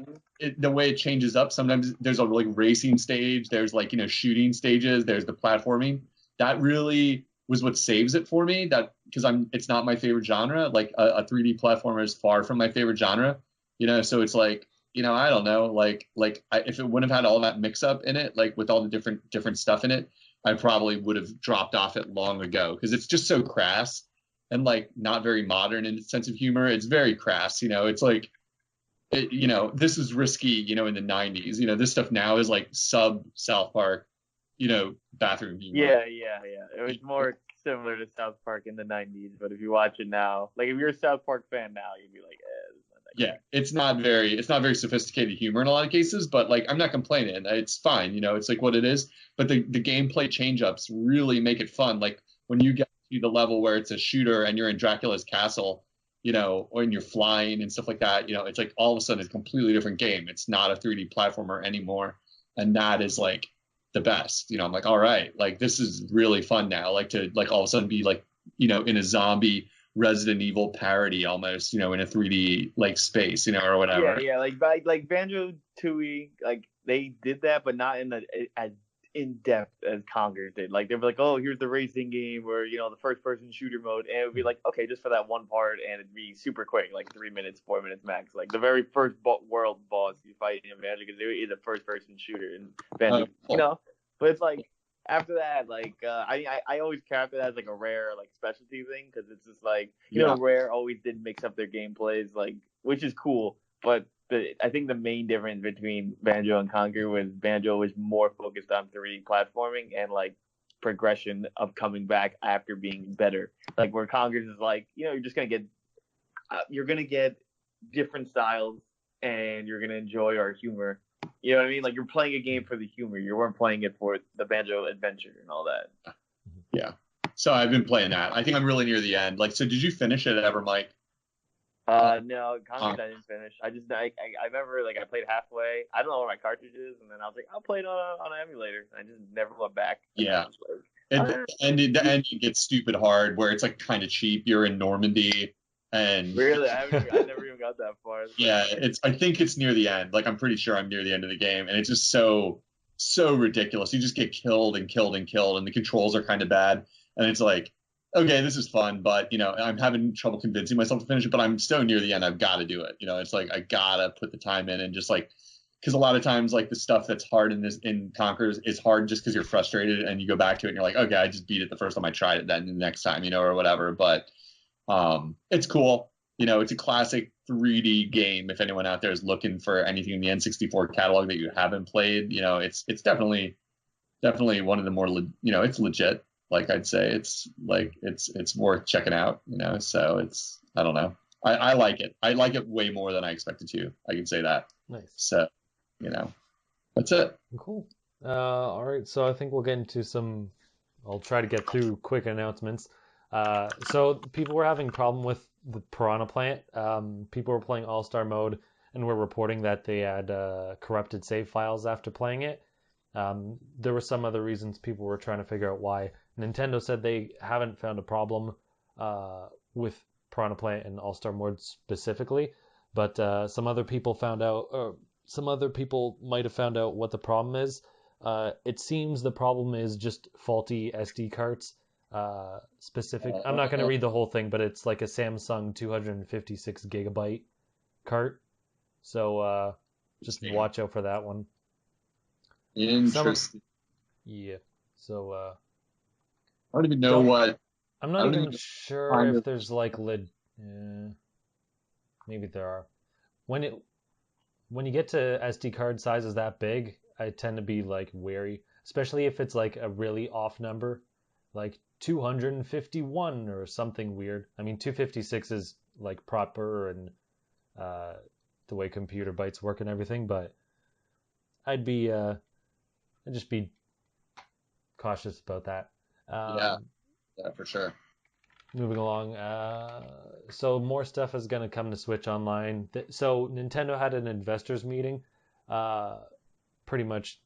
the way it changes up. Sometimes there's a like racing stage, there's like, shooting stages, there's the platforming. That really was what saves it for me, that because it's not my favorite genre. Like a 3D platformer is far from my favorite genre, so it's like, I don't know, if it wouldn't have had all that mix up in it, like with all the different stuff in it, I probably would have dropped off it long ago because it's just so crass and like not very modern in its sense of humor. It's very crass, it's like, this is risky, in the 90s. This stuff now is like sub South Park, bathroom humor. Yeah. It was more similar to South Park in the 90s, but if you watch it now, like if you're a South Park fan now, you'd be like, this is not that Yeah, it's not very sophisticated humor in a lot of cases, but like I'm not complaining. It's fine, it's like what it is. But the gameplay change ups really make it fun. Like when you get to the level where it's a shooter and you're in Dracula's castle, or you're flying and stuff like that, it's like all of a sudden it's a completely different game. It's not a 3D platformer anymore. And that is like the best. I'm like, all right, like this is really fun now. Like to like all of a sudden be like, in a zombie Resident Evil parody almost, in a 3D like space, or whatever. Yeah, like Banjo Tooie, like they did that, but not in as in depth as Conker did. Like they were like, oh, here's the racing game, or the first person shooter mode, and it would be like, okay, just for that one part, and it'd be super quick, like 3 minutes, 4 minutes max. Like the very first world boss you fight in Banjo Kazooie is a first person shooter in Banjo, Cool. But it's like after that, like I always capped it as like a Rare like specialty thing because it's just like Rare always did mix up their gameplays, like which is cool, but I think the main difference between Banjo and Conker was Banjo was more focused on 3D platforming and like progression of coming back after being better. Like where Conker's is like, you're just gonna get different styles and you're gonna enjoy our humor. You know what I mean? Like you're playing a game for the humor. You weren't playing it for the Banjo adventure and all that. Yeah. So I've been playing that. I think I'm really near the end. Like, so did you finish it ever, Mike? No, Conker I didn't finish. I remember like I played halfway. I don't know where my cartridge is, and then I was like, I'll play it on an emulator. I just never went back. Yeah. Like, And the ending gets stupid hard, where it's like kind of cheap. You're in Normandy, and really, I never even got that far. Yeah, I think it's near the end. Like I'm pretty sure I'm near the end of the game, and it's just so ridiculous. You just get killed and killed and killed, and the controls are kind of bad. And it's like, okay, this is fun, but I'm having trouble convincing myself to finish it. But I'm so near the end, I've got to do it. It's like I gotta put the time in, and just like because a lot of times like the stuff that's hard in Conquers is hard just because you're frustrated, and you go back to it and you're like, okay, I just beat it the first time I tried it, then the next time, or whatever. But it's cool. It's a classic 3D game. If anyone out there is looking for anything in the N64 catalog that you haven't played, it's definitely one of the more, it's legit. Like I'd say it's like, it's worth checking out, so I don't know. I like it. I like it way more than I expected to. I can say that. Nice. So, that's it. Cool. All right. So I think we'll get into I'll try to get through quick announcements. So people were having a problem with the Piranha Plant. People were playing All-Star mode and were reporting that they had corrupted save files after playing it. There were some other reasons people were trying to figure out why. Nintendo said they haven't found a problem with Piranha Plant and All-Star mode specifically, but some other people might have found out what the problem is. It seems the problem is just faulty SD cards. Specific. I'm not going to read the whole thing, but it's like a Samsung 256 gigabyte cart. So just watch out for that one. Interesting. Yeah. So I don't even know what. I'm not even sure if there's like maybe there are. When you get to SD card sizes that big, I tend to be like wary, especially if it's like a really off number, like 251 or something weird. I mean, 256 is like proper and the way computer bytes work and everything, but I'd just be cautious about that. Yeah, for sure. Moving along, so more stuff is going to come to Switch Online. So Nintendo had an investors meeting, pretty much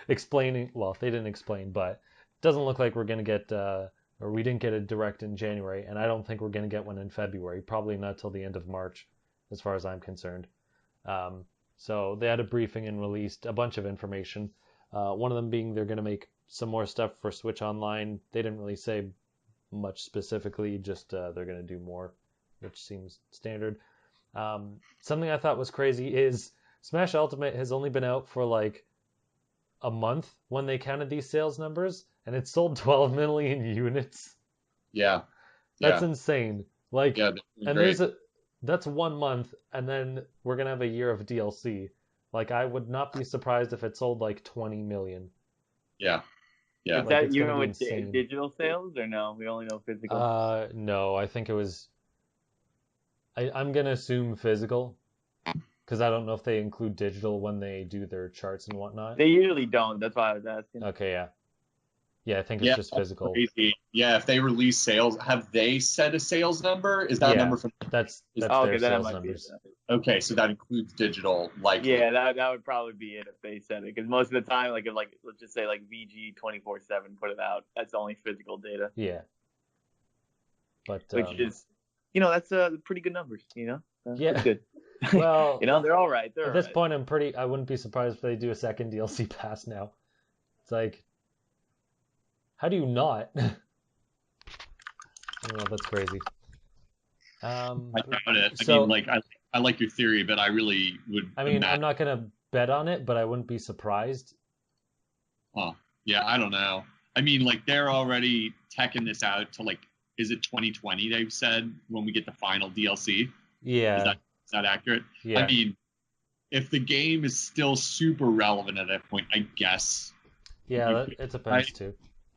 explaining, well, they didn't explain, but it doesn't look like we're going to get, or we didn't get a direct in January, and I don't think we're going to get one in February, probably not till the end of March, as far as I'm concerned. So they had a briefing and released a bunch of information, one of them being they're going to make some more stuff for Switch Online. They didn't really say much specifically, just they're going to do more, which seems standard. Something I thought was crazy is Smash Ultimate has only been out for like a month when they counted these sales numbers, and it sold 12 million units. Yeah. That's insane. Like, yeah, and that's 1 month, and then we're going to have a year of DLC. Like, I would not be surprised if it sold like 20 million. Yeah. Yeah. Is that you know with digital sales or no? We only know physical. No, I think it was. I'm gonna assume physical, because I don't know if they include digital when they do their charts and whatnot. They usually don't. That's why I was asking. Okay, yeah. Yeah, I think it's just that's physical. crazy. Yeah, if they release sales, have they set a sales number? Is that a Yeah, number from? that's Is, Oh, their okay, then it sales might be it. numbers. okay, so that includes digital, likely. Yeah, that would probably be it if they said it, because most of the time, like if let's just say like VG 24/7 put it out, that's only physical data, Yeah, but which is, that's pretty good numbers, yeah. pretty good. Well, They're all right. They're at all this right. point, I wouldn't be surprised if they do a second DLC pass now. It's like, how do you not? I don't know. That's crazy. I doubt it. I So, mean, like I like your theory, but I really would I mean, I'm imagine. not gonna bet on it, but I wouldn't be surprised. Huh. Yeah, I don't know. I mean, like they're already teching this out to like, is it 2020? They've said when we get the final DLC. Is Yeah, that accurate? I yeah, mean, if the game is still super relevant at that point, I guess. yeah. You could, It right? depends too.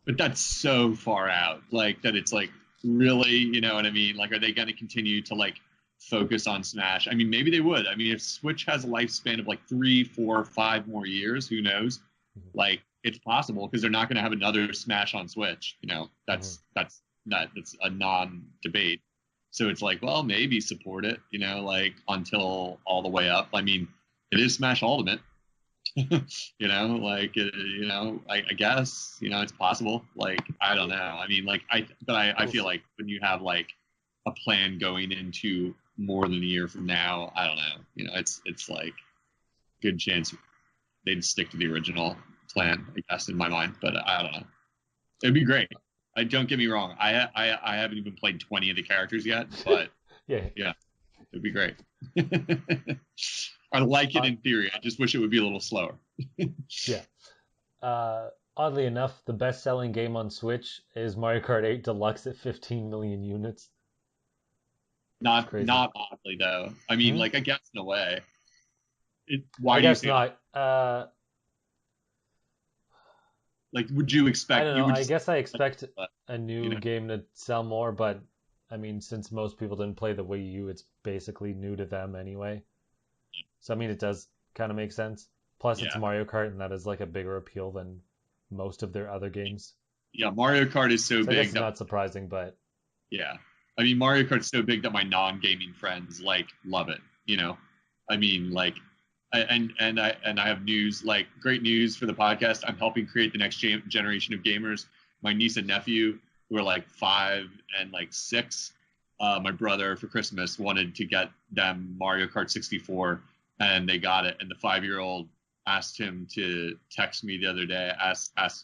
But that's so far out, like that. It's like really, you know what I mean? Like, are they going to continue to like focus on Smash? I mean, maybe they would. I mean, if Switch has a lifespan of like 3, 4, 5 more years, who knows? Like, it's possible because they're not going to have another Smash on Switch. You know, that's a non-debate. So it's like, well, maybe support it. You know, like until all the way up. I mean, it is Smash Ultimate. I guess, it's possible. Like, I don't know. I mean, like, I feel like when you have like a plan going into more than a year from now, I don't know. It's like good chance they'd stick to the original plan, I guess, in my mind. But I don't know. It'd be great. Don't get me wrong. I haven't even played 20 of the characters yet, but Yeah. it'd be great. I like it in theory. I just wish it would be a little slower. Yeah. Oddly enough, the best-selling game on Switch is Mario Kart 8 Deluxe at 15 million units. Not Crazy. not oddly though. I mean, like I guess in a way. Why I do you guess say not. like would you expect I don't you know. would I guess I expect but, a new game to sell more, but I mean, since most people didn't play the Wii U, it's basically new to them anyway. So I mean, it does kind of make sense. Plus, it's yeah. Mario Kart, and that is like a bigger appeal than most of their other games. Yeah, Mario Kart is so So I guess big it's that not surprising, but yeah. I mean, Mario Kart's so big that my non-gaming friends like love it, I mean, like and I have news, like great news for the podcast. I'm helping create the next generation of gamers. My niece and nephew, who are like 5 and like 6, my brother for Christmas wanted to get them Mario Kart 64, and they got it. And the 5-year-old asked him to text me the other day.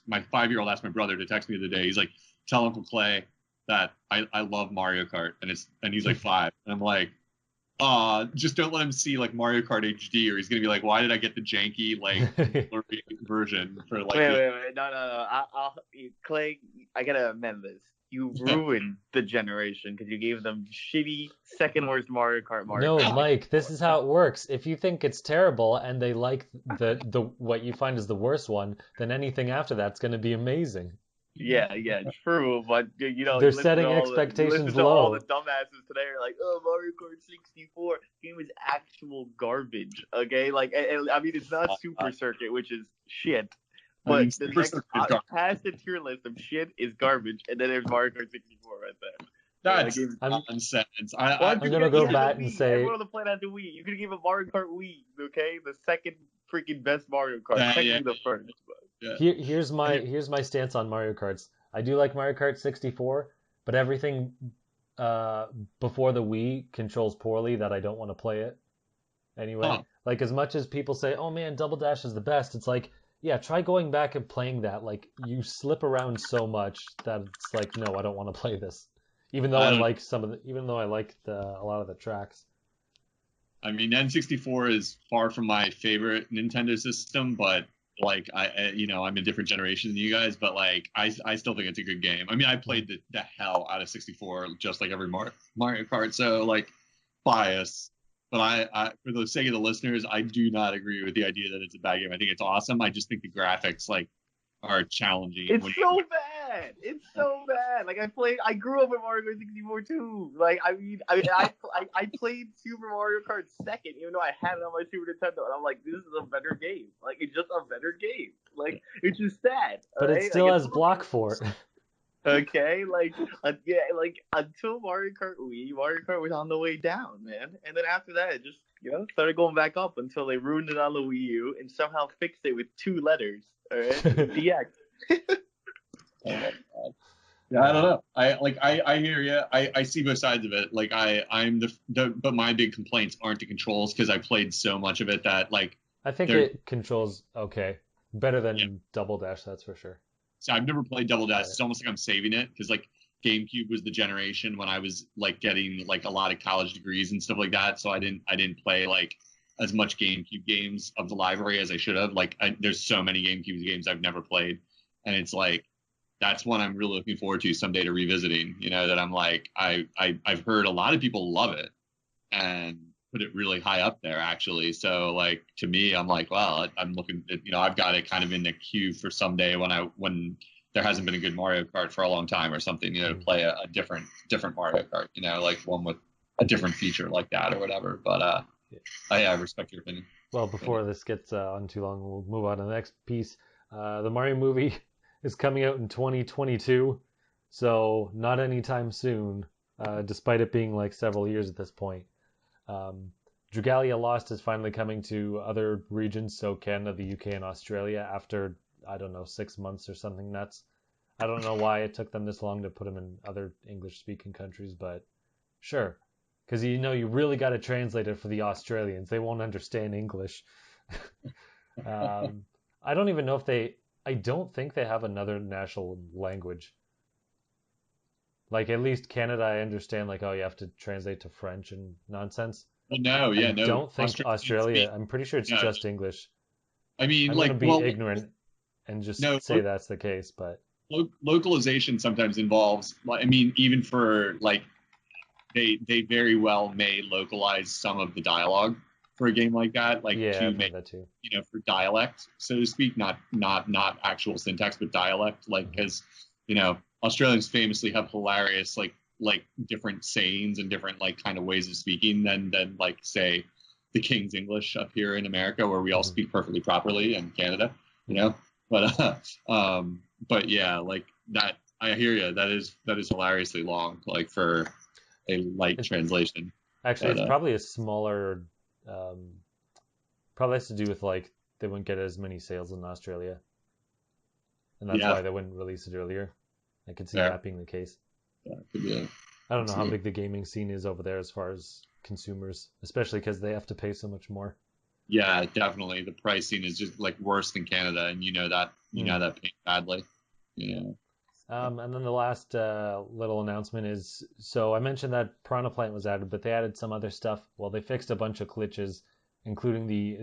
My 5-year-old asked my brother to text me the other day. He's like, "Tell Uncle Clay that I love Mario Kart," and he's like 5, and I'm like, just don't let him see like Mario Kart HD, or he's gonna be like, why did I get the janky like version for like? Wait, no. Clay, I gotta amend this. You ruined the generation because you gave them shitty second worst Mario Kart. no, Kart. Mike, this is how it works. If you think it's terrible and they like the what you find is the worst one, then anything after that's going to be amazing. Yeah, true. But They're you setting you expectations listen to all the low. dumbasses today are like, "Oh, Mario Kart 64 game is actual garbage." Okay, like I mean, it's not Super Circuit, which is shit. But the next past the tier list of shit is garbage, and then there's Mario Kart 64 right there. That's nonsense. I'm gonna go back and say everyone on the planet had the Wii. You could give a Mario Kart Wii, okay? The second freaking best Mario Kart, technically the first. But. Here's my stance on Mario Karts. I do like Mario Kart 64, but everything before the Wii controls poorly that I don't want to play it. Anyway, like as much as people say, "Oh man, Double Dash is the best," it's like, yeah, try going back and playing that. Like you slip around so much that it's like, no, I don't want to play this. Even though I like a lot of the tracks. I mean, N64 is far from my favorite Nintendo system, but like I'm a different generation than you guys, but like I still think it's a good game. I mean, I played the hell out of 64, just like every Mario Kart, so like bias. But I for the sake of the listeners, I do not agree with the idea that it's a bad game. I think it's awesome. I just think the graphics like are challenging. It's so bad. bad. It's so bad. Like I grew up with Mario Kart 64 too. Like I played Super Mario Kart second, even though I had it on my Super Nintendo, and I'm like, this is a better game. Like it's just a better game. Like it's just sad. But it Right? still Like has block fort. okay, yeah, like until Mario Kart Wii, Mario Kart was on the way down, man. And then after that, it just started going back up until they ruined it on the Wii U and somehow fixed it with 2 letters. All right, DX. Oh my God. Yeah, I don't know. I hear you. I see both sides of it. Like I'm but my big complaints aren't the controls because I played so much of it that like I think it controls okay. Better than Double Dash, that's for sure. So I've never played Double Dash. It's almost like I'm saving it because like GameCube was the generation when I was like getting like a lot of college degrees and stuff like that. So I didn't play like as much GameCube games of the library as I should have. Like there's so many GameCube games I've never played, and it's like that's one I'm really looking forward to someday to revisiting. You know, that I'm like I've heard a lot of people love it and put it really high up there actually. So like to me, I'm like, well, I'm looking at, I've got it kind of in the queue for someday when there hasn't been a good Mario Kart for a long time or something, to play a different Mario Kart, like one with a different feature like that or whatever. But I respect your opinion. Well, before this gets on too long, we'll move on to the next piece. The Mario movie is coming out in 2022, so not anytime soon, despite it being like several years at this point. Dragalia Lost is finally coming to other regions, so Canada, the UK, and Australia after, I don't know, 6 months or something nuts. I don't know why it took them this long to put them in other English-speaking countries, but sure. Because you really got to translate it for the Australians. They won't understand English. I don't even know I don't think they have another national language. Like, at least Canada, I understand, like, oh, you have to translate to French and nonsense. Well, no, yeah, I no. don't think Australia, I'm pretty sure it's just English. I mean, I'm like, going to be ignorant and just say that's the case, but... Localization sometimes involves, I mean, even for, like, they very well may localize some of the dialogue for a game like that, like yeah, to I've make, heard that too. For dialect, so to speak, not actual syntax, but dialect, like, because, Australians famously have hilarious like different sayings and different like kind of ways of speaking than like say the King's English up here in America where we all speak perfectly properly in Canada, but yeah, like that I hear you. That is hilariously long, like for a light translation. Actually, it's probably a smaller. Probably has to do with like they wouldn't get as many sales in Australia, and that's why they wouldn't release it earlier. I could see that being the case. Yeah, I don't know how big the gaming scene is over there as far as consumers, especially because they have to pay so much more. Yeah, definitely. The pricing is just like worse than Canada, and that paying badly. And then the last little announcement is, so I mentioned that Piranha Plant was added, but they added some other stuff. Well, they fixed a bunch of glitches, including the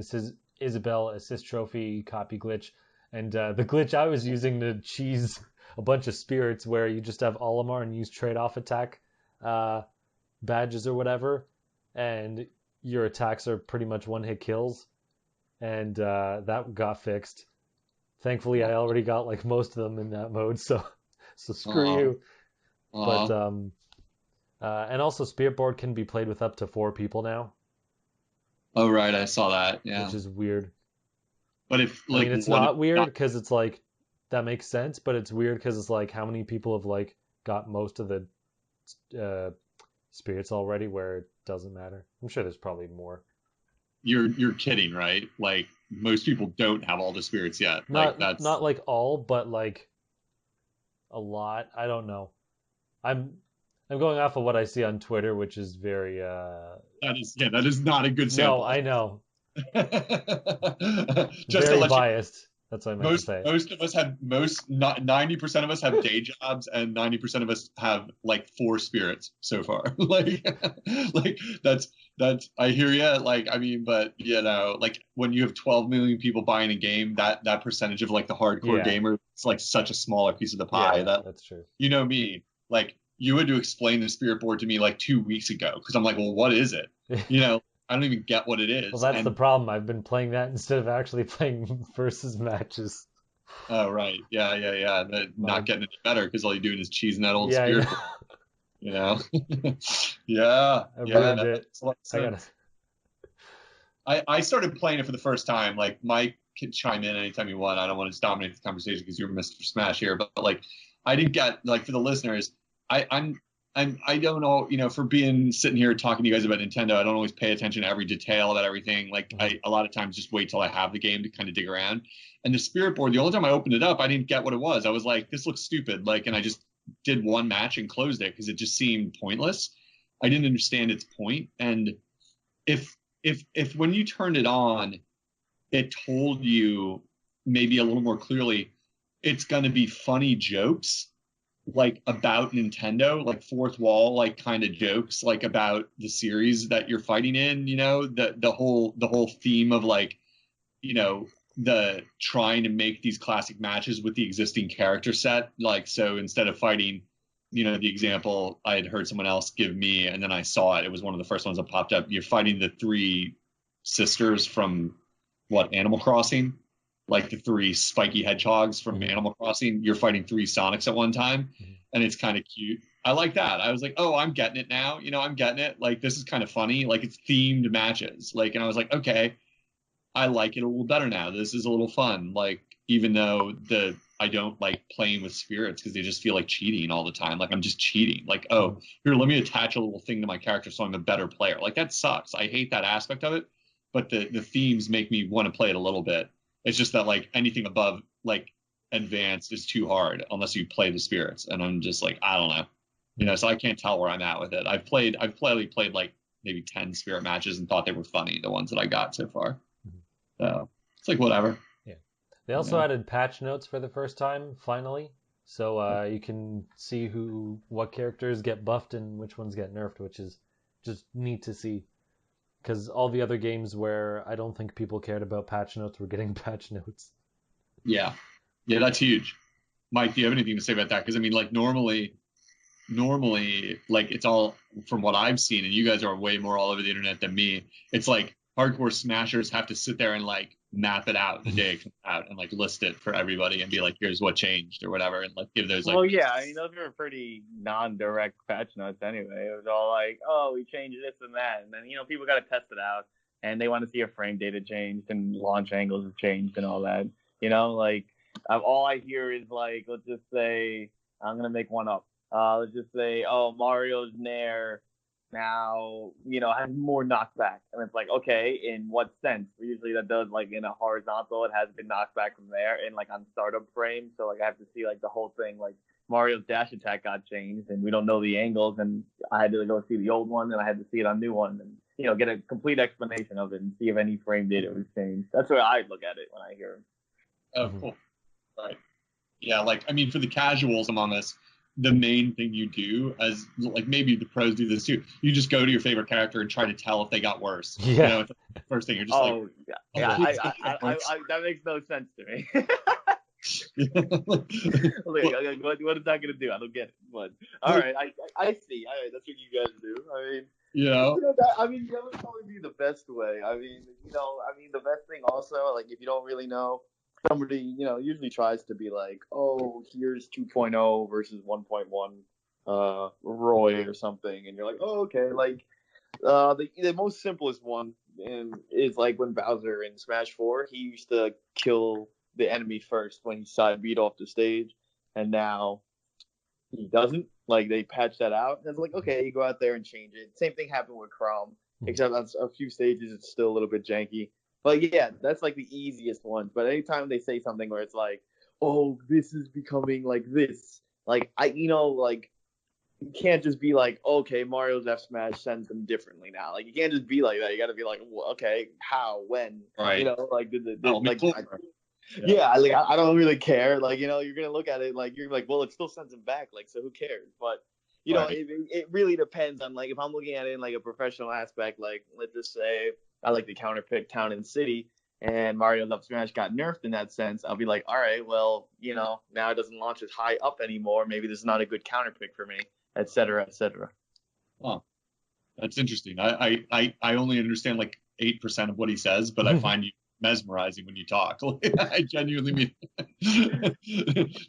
Isabelle Assist Trophy copy glitch, and the glitch I was using to cheese a bunch of spirits where you just have Olimar and use trade-off attack badges or whatever, and your attacks are pretty much one-hit kills, and that got fixed. Thankfully, I already got like most of them in that mode, so screw you. But and also Spirit Board can be played with up to 4 people now. Oh right, I saw that. Yeah, which is weird. But if like, I mean, it's not weird because it's like that makes sense, but it's weird because it's like how many people have like got most of the spirits already where it doesn't matter. I'm sure there's probably more. You're kidding, right? Like most people don't have all the spirits yet. Not like all, but like a lot. I don't know. I'm going off of what I see on Twitter, which is very that is not a good sample. No, I know. Just very biased. That's what I meant to say. Most of us have 90% of us have day jobs, and 90% of us have like 4 spirits so far. like that's I hear you. Like I mean, but like when you have 12 million people buying a game, that percentage of like the hardcore gamer, it's like such a smaller piece of the pie. Yeah, that's true. You know me, like you had to explain the Spirit Board to me like 2 weeks ago because I'm like, well, what is it? I don't even get what it is. Well, that's the problem. I've been playing that instead of actually playing versus matches. Oh, right. Yeah, yeah, yeah. My, Not getting any better because all you're doing is cheesing that old yeah, I spirit, know. you know? Yeah, I yeah, ruined that it. makes a lot of I gotta. sense. I started playing it for the first time. Like, Mike can chime in anytime you want. I don't want to dominate the conversation because you're Mr. Smash here, but like, I didn't get like for the listeners. I don't know. For being sitting here talking to you guys about Nintendo, I don't always pay attention to every detail about everything. Like, Mhm. I a lot of times just wait till I have the game to kind of dig around. And the Spirit Board, the only time I opened it up, I didn't get what it was. I was like, this looks stupid. Like, and I just did one match and closed it because it just seemed pointless. I didn't understand its point, and if if when you turned it on, it told you maybe a little more clearly it's going to be funny jokes like about Nintendo, like fourth wall, like kind of jokes, like about the series that you're fighting in. The whole theme of like the trying to make these classic matches with the existing character set. Like, so instead of fighting, the example I had heard someone else give me, and then I saw it. It was one of the first ones that popped up. You're fighting the three sisters from Animal Crossing, like the three spiky hedgehogs from Mhm. Animal Crossing. You're fighting three Sonics at one time, Mhm. and it's kind of cute. I like that. I was like, oh, I'm getting it now. I'm getting it. Like, this is kind of funny. Like, it's themed matches. Like, and I was like, okay, I like it a little better now. This is a little fun. Like, even though I don't like playing with spirits because they just feel like cheating all the time. Like, I'm just cheating. Like, oh, Mhm. here, let me attach a little thing to my character so I'm a better player. Like, that sucks. I hate that aspect of it. But the themes make me want to play it a little bit. It's just that like anything above like advanced is too hard unless you play the spirits. And I'm just like, I don't know. Mhm. So I can't tell where I'm at with it. I've played like maybe 10 spirit matches and thought they were funny, the ones that I got so far. Mhm. So it's like whatever. Yeah. They You also know. added patch notes for the first time, finally. So you can see what characters get buffed and which ones get nerfed, which is just neat to see. Because all the other games where I don't think people cared about patch notes were getting patch notes. Yeah. Yeah, that's huge. Mike, do you have anything to say about that? Because I mean, like normally, like it's all from what I've seen, and you guys are way more all over the internet than me. It's like hardcore smashers have to sit there and like map it out the day it comes out and like list it for everybody and be like, here's what changed or whatever, and like give those like Well, yeah, I mean, those were pretty non-direct patch notes anyway. It was all like, oh, we changed this and that. And then, people got to test it out and they want to see if frame data changed and launch angles have changed and all that. Like, all I hear is like, let's just say, I'm going to make one up. Let's just say, oh, Mario's Nair now, has more knockback. And it's like, okay, in what sense? Usually that does like in a horizontal, it has been knocked back from there and like on startup frame. So like I have to see like the whole thing, like Mario's dash attack got changed and we don't know the angles and I had to go see the old one and I had to see it on new one and get a complete explanation of it and see if any frame data was changed. That's where I look at it when I hear it. oh Mhm. cool, right? Yeah, like I mean, for the casuals among us, the main thing you do, as like maybe the pros do this too, you just go to your favorite character and try to tell if they got worse. Yeah. It's like the first thing you're just like, Oh yeah, oh, yeah. please don't get worse. That makes no sense to me. Well, What is that gonna do? I don't get it. But all right, I see. All right, that's what you guys do. I mean, you know, that would probably be the best way. The best thing also, like if you don't really know, somebody, usually tries to be like, oh, here's 2.0 versus 1.1, Roy or something, and you're like, oh, okay, like, the most simplest one is like when Bowser in Smash 4, he used to kill the enemy first when he side beat off the stage, and now he doesn't. Like they patched that out, and it's like okay, you go out there and change it. Same thing happened with Chrome, Mhm. except on a few stages it's still a little bit janky. But yeah, that's like the easiest one. But anytime they say something where it's like, oh, this is becoming like this, like like you can't just be like, okay, Mario's F Smash sends them differently now. Like you can't just be like that. You got to be like, well, okay, how, when, right? like did Tell me like more. Yeah. yeah, like I don't really care. Like you're gonna look at it like you're like, well, it still sends him back. Like so, who cares? But Right. it really depends on like if I'm looking at it in like a professional aspect. Like let's just say I like to counterpick Town and City, and Mario's Up Smash got nerfed in that sense. I'll be like, all right, well, now it doesn't launch as high up anymore. Maybe this is not a good counterpick for me, etc., etc. Huh. That's interesting. I only understand like 8% of what he says, but I find you mesmerizing when you talk. I genuinely mean.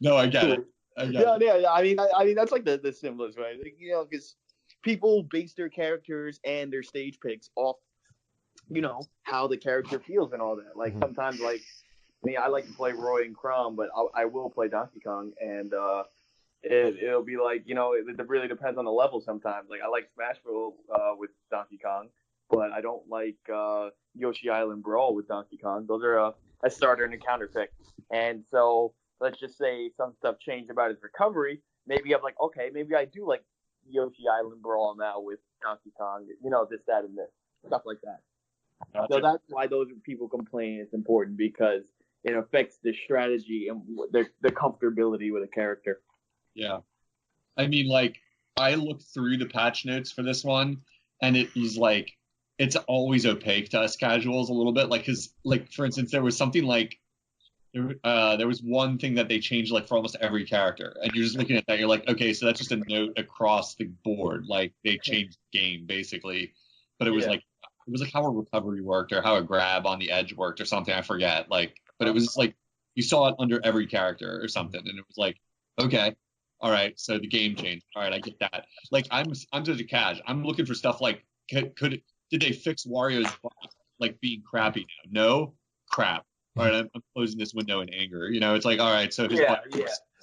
No, I get it. Yeah. I mean, that's like the simplest way, like, because people base their characters and their stage picks off, how the character feels and all that. Like sometimes, like me, I like to play Roy and Crom, but I will play Donkey Kong, and it'll be like, it really depends on the level sometimes. Like I like Smashville with Donkey Kong, but I don't like Yoshi Island Brawl with Donkey Kong. Those are a starter and a counter pick. And so let's just say some stuff changed about his recovery. Maybe I'm like, okay, maybe I do like Yoshi Island Brawl now with Donkey Kong. This, that, and this stuff like that. Gotcha. So that's why those people complain it's important, because it affects the strategy and the comfortability with a character. Yeah. I mean, like, I looked through the patch notes for this one, and it was like, it's always opaque to us casuals a little bit. Like, because, like, for instance, there was something like, there was one thing that they changed, like, for almost every character. And you're just looking at that, you're like, okay, so that's just a note across the board. Like, they changed the game, basically. But it was like how a recovery worked, or how a grab on the edge worked, or something. I forget. Like, but it was just like, you saw it under every character or something. And it was like, okay. All right, so the game changed. All right, I get that. Like, I'm such a cash. I'm looking for stuff like, did they fix Wario's box, like, being crappy now? No, crap. All right, I'm closing this window in anger. It's like, all right, so his box,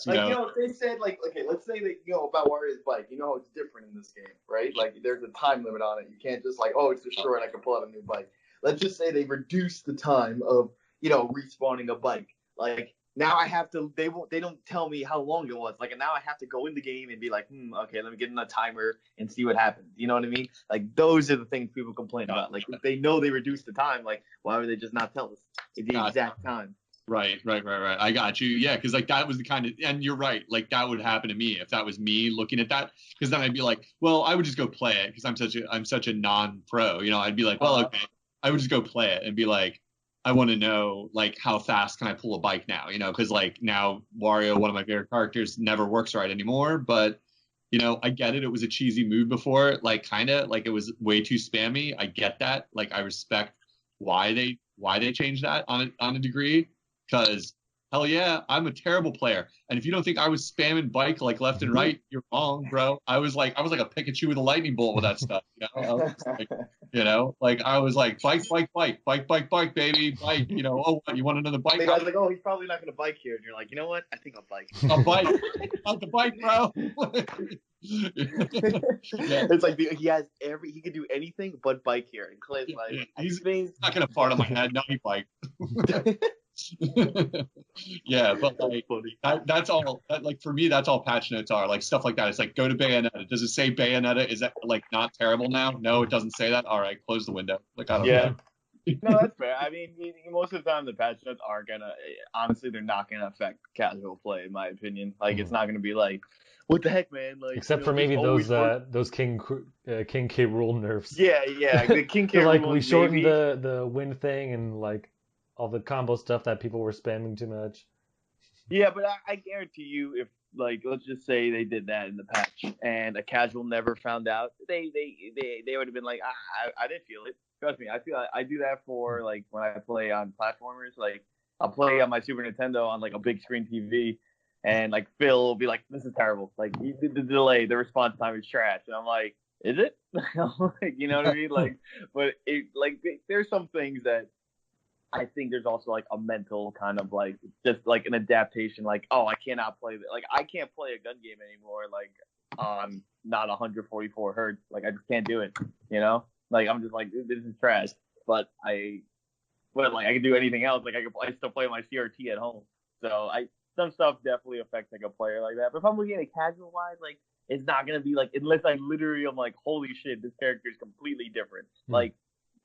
Like, if they said, like, okay, let's say that, about Wario's bike, it's different in this game, right? Like, there's a time limit on it. You can't just, like, oh, it's destroyed, I can pull out a new bike. Let's just say they reduce the time of, respawning a bike. Like, now I have to, they don't tell me how long it was. Like, now I have to go in the game and be like, okay, let me get in a timer and see what happens. You know what I mean? Like, those are the things people complain about. Like, if they know they reduced the time, like, why would they just not tell us the exact time? Right. I got you. Yeah, because, like, that was the kind of, and you're right. Like, that would happen to me if that was me looking at that. Because then I'd be like, well, I would just go play it, because I'm such a non-pro. I'd be like, well, okay, I would just go play it and be like, I want to know, like, how fast can I pull a bike now? Because, like, now Wario, one of my favorite characters, never works right anymore. But, I get it. It was a cheesy move before, like, kind of like it was way too spammy. I get that. Like, I respect why they changed that on a degree, because hell yeah, I'm a terrible player. And if you don't think I was spamming bike, like, left and right, you're wrong, bro. I was like a Pikachu with a lightning bolt with that stuff. I was like, like, I was like, bike, baby, bike. Oh, what, you want another bike? The guy's like, oh, he's probably not gonna bike here, and you're like, you know what? I think I'll bike. A bike, not the bike, bro. It's like he could do anything but bike here. And Clay's like, he's not gonna fart on my head, not me bike. Yeah, but like, that's all. Like, for me, that's all patch notes are. Like, stuff like that. It's like, go to Bayonetta. Does it say Bayonetta? Is that, like, not terrible now? No, it doesn't say that. All right, close the window. Like, I don't know. No, that's fair. I mean, most of the time the patch notes are gonna, honestly, they're not gonna affect casual play, in my opinion. Like, it's not gonna be like, what the heck, man? Like, except for maybe those King K. Rule nerfs. Yeah, the King K. like, Rule, we shortened maybe. the win thing, and, like, all the combo stuff that people were spamming too much. Yeah, but I guarantee you, if, like, let's just say they did that in the patch and a casual never found out, they would have been like, I didn't feel it. Trust me, I do that for, like, when I play on platformers. Like, I'll play on my Super Nintendo on, like, a big screen TV, and, like, Phil will be like, this is terrible. Like, the delay, the response time is trash. And I'm like, is it? Like, you know what I mean? Like, but there's some things that I think there's also, like, a mental kind of, like, just, like, an adaptation. Like, oh, I cannot play that. Like, I can't play a gun game anymore, like, on not 144 hertz. Like, I just can't do it, Like, I'm just like, this is trash. But I can do anything else. Like, I still play my CRT at home. So some stuff definitely affects, like, a player like that. But if I'm looking at it casual wise, like, it's not gonna be like, unless I literally am like, holy shit, this character is completely different. Like,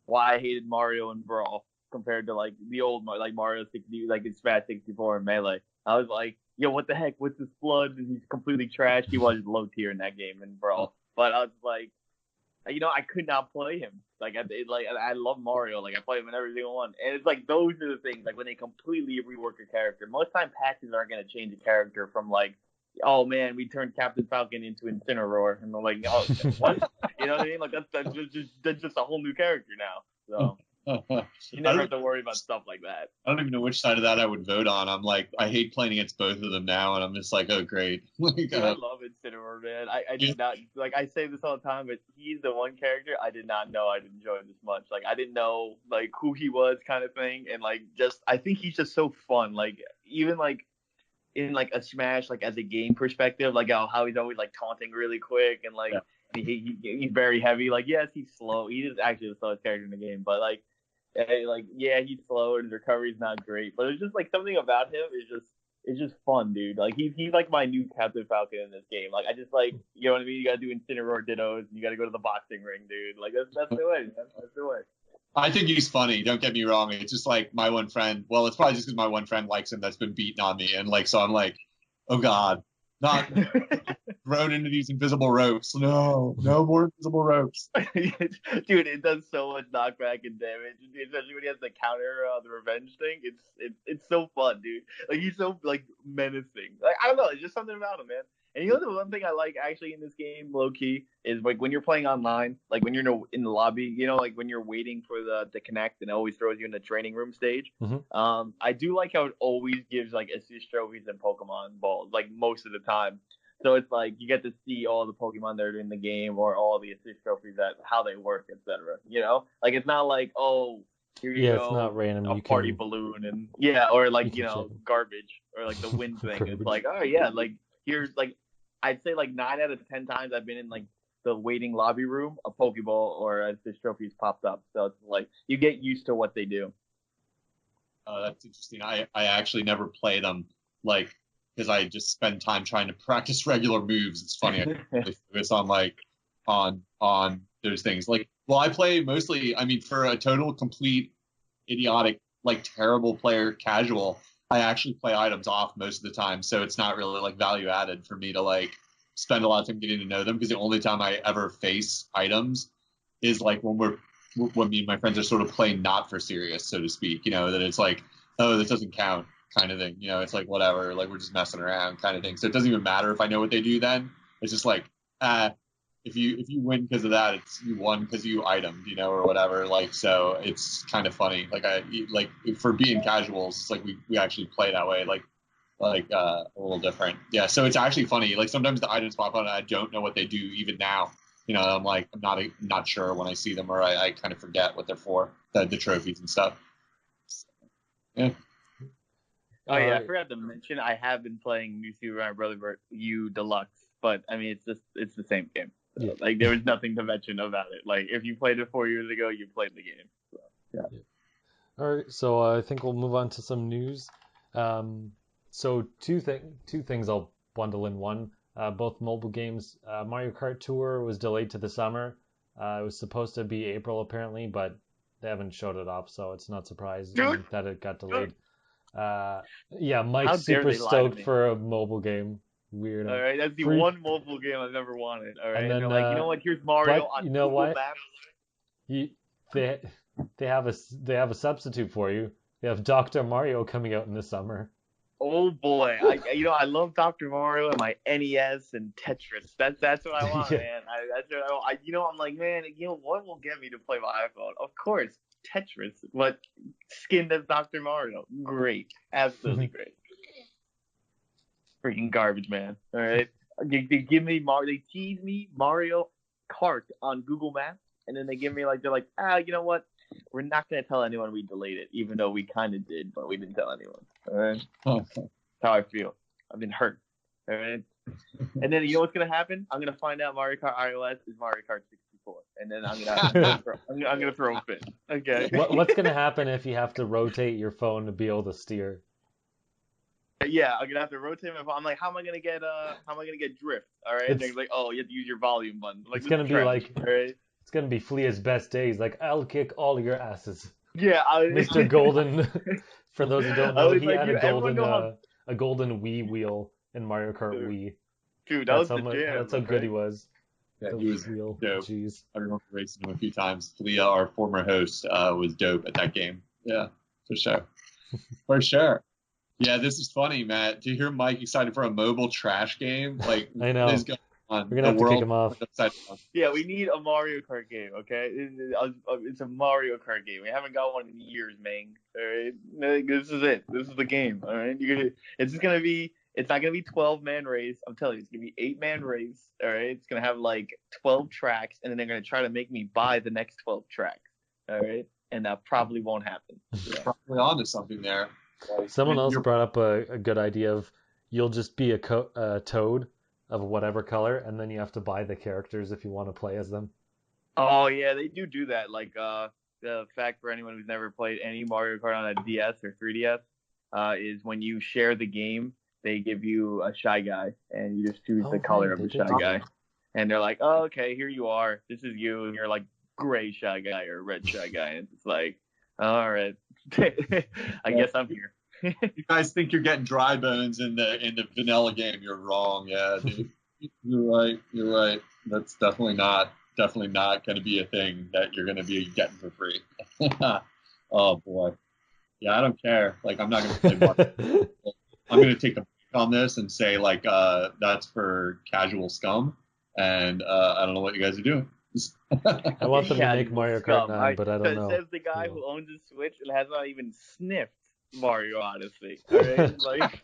why I hated Mario and Brawl compared to, like, the old, like, Mario 60, like, it's Fat 64 and Melee. I was like, yo, what the heck? What's this flood? And he's completely trash. He was low tier in that game in Brawl. But I was like, I could not play him. Like, I love Mario. Like, I play him in every single one. And it's like, those are the things, like, when they completely rework a character. Most time patches aren't going to change a character from, like, oh man, we turned Captain Falcon into Incineroar. And they're like, oh, what? You know what I mean? Like, that's just a whole new character now. So. You never have to worry about stuff like that. I don't even know which side of that I would vote on. I'm like, I hate playing against both of them now, and I'm just like, oh great. Like, Dude, I love Incineroar, man. I did not like. I say this all the time, but he's the one character I did not know I'd enjoy this much. Like, I didn't know like who he was, kind of thing, and like just I think he's just so fun. Like even like in like a Smash, like as a game perspective, like how he's always like taunting really quick and like he's very heavy. Like yes, he's slow. He is actually the slowest character in the game, but like yeah, he's slow and his recovery's not great. But it's just like something about him is just fun, dude. Like he's like my new Captain Falcon in this game. Like I just like you know what I mean. You gotta do Incineroar dittos and you gotta go to the boxing ring, dude. Like that's the way. That's the way. I think he's funny. Don't get me wrong. It's just like my one friend. Well, it's probably just because my one friend likes him that's been beating on me, and like so I'm like, oh god, not thrown into these invisible ropes. No more invisible ropes. Dude, it does so much knockback and damage, especially when he has the counter, the revenge thing. It's so fun, dude. Like he's so like menacing. Like I don't know, it's just something about him, man. And you know the one thing I like actually in this game, low key, is like when you're playing online, like when you're in the lobby, you know, like when you're waiting for to connect and it always throws you in the training room stage. Mm-hmm. I do like how it always gives like assist trophies and Pokemon balls, like most of the time. So it's like you get to see all the Pokemon that are in the game or all the assist trophies that how they work, etc. You know, like it's not like here you go, it's not random. a You party can, balloon and or like you can garbage or like the wind thing. Garbage. It's like oh yeah, like here's like I'd say like 9 out of 10 times I've been in like the waiting lobby room, a Pokeball or a assist trophy's popped up. So it's like you get used to what they do. That's interesting. I actually never play them like because I just spend time trying to practice regular moves. It's funny. I really focus on like on those things. Like, well, I play mostly. I mean, for a total complete idiotic, like terrible player, casual. I actually play items off most of the time, so it's not really like value added for me to like spend a lot of time getting to know them because the only time I ever face items is like when me and my friends are sort of playing not for serious, so to speak. You know, that it's like, oh, this doesn't count kind of thing. You know, it's like whatever, like we're just messing around kind of thing. So it doesn't even matter if I know what they do then. It's just like, if you win because of that, it's you won because you itemed, you know, or whatever. Like, so it's kind of funny. Like for being casuals, it's like we actually play that way. Like a little different. Yeah. So it's actually funny. Like sometimes the items pop out and I don't know what they do even now. You know, I'm like, I'm not sure when I see them or I kind of forget what they're for, the trophies and stuff. So, yeah. Oh yeah, I forgot to mention I have been playing New Super Mario Brothers U Deluxe, but I mean it's the same game. So, like there was nothing to mention about it. Like if you played it 4 years ago, you played the game. So, yeah. All right, so I think we'll move on to some news. So two things I'll bundle in one. Both mobile games. Mario Kart Tour was delayed to the summer. It was supposed to be April apparently, but they haven't showed it off, so it's not surprising that it got delayed. Yeah, Mike's super stoked for a mobile game. Weird. All right, that's the one mobile game I've ever wanted. All right, and then, they're like, you know what? Here's Mario on Google Maps. They have a substitute for you. They have Dr. Mario coming out in the summer. Oh boy, I love Dr. Mario and my NES and Tetris. That's what I want, man. That's what I want. I'm like, man, what will get me to play my iPhone? Of course, Tetris, but skinned as Dr. Mario. Great, absolutely great. Freaking garbage, man. All right, they give me Mario. They tease me Mario Kart on Google Maps, and then they give me they're like, you know what? We're not gonna tell anyone we delayed it, even though we kind of did, but we didn't tell anyone. All right, that's how I feel. I've been hurt. All right, and then you know what's gonna happen? I'm gonna find out Mario Kart iOS is Mario Kart 64, and then I'm gonna throw a fit. Okay. What's gonna happen if you have to rotate your phone to be able to steer? Yeah, I'm gonna have to rotate my phone. I'm like, how am I gonna get drift? All right, and they're like, oh, you have to use your volume button. Like, it's gonna be like, all right? It's gonna be Flea's best days. Like, I'll kick all your asses. Yeah, Mr. Golden. For those who don't know, he had a golden Wii wheel in Mario Kart Wii. Dude, that's the jam. That's how good he was. Yeah, he was wheel. Dope. Jeez. I remember racing him a few times. Flea, our former host, was dope at that game. Yeah, for sure. For sure. Yeah, this is funny, Matt. To hear Mike excited for a mobile trash game, like I know. on. We're gonna The have to kick world him off. upside down. Yeah, we need a Mario Kart game, okay? It's a Mario Kart game. We haven't got one in years, man. All right, this is it. This is the game. All right, it's just gonna be. It's not gonna be 12-man race. I'm telling you, it's gonna be 8-man race. All right, it's gonna have like 12 tracks, and then they're gonna try to make me buy the next 12 tracks. All right, and that probably won't happen. You're probably onto something there. Someone else You're- brought up a good idea of you'll just be a toad of whatever color, and then you have to buy the characters if you want to play as them. Oh yeah, they do that. Like the fact for anyone who's never played any Mario Kart on a DS or 3DS is when you share the game, they give you a Shy Guy, and you just choose Oh, the color right, of they the did Shy do Guy, that. and they're like, oh okay, here you are. This is you, and you're like gray Shy Guy or red Shy Guy, and it's like, all right, I guess I'm here. You guys think you're getting dry bones in the vanilla game? You're wrong. Yeah, dude. You're right. You're right. That's definitely not going to be a thing that you're going to be getting for free. Oh boy. Yeah, I don't care. Like, I'm not going to play Mario. I'm going to take the break on this and say like that's for casual scum, and I don't know what you guys are doing. I want them to make Casual Mario scum. Kart 9, but I don't know. Says the guy Who who owns a Switch and has not even sniffed Mario Odyssey. All right, like.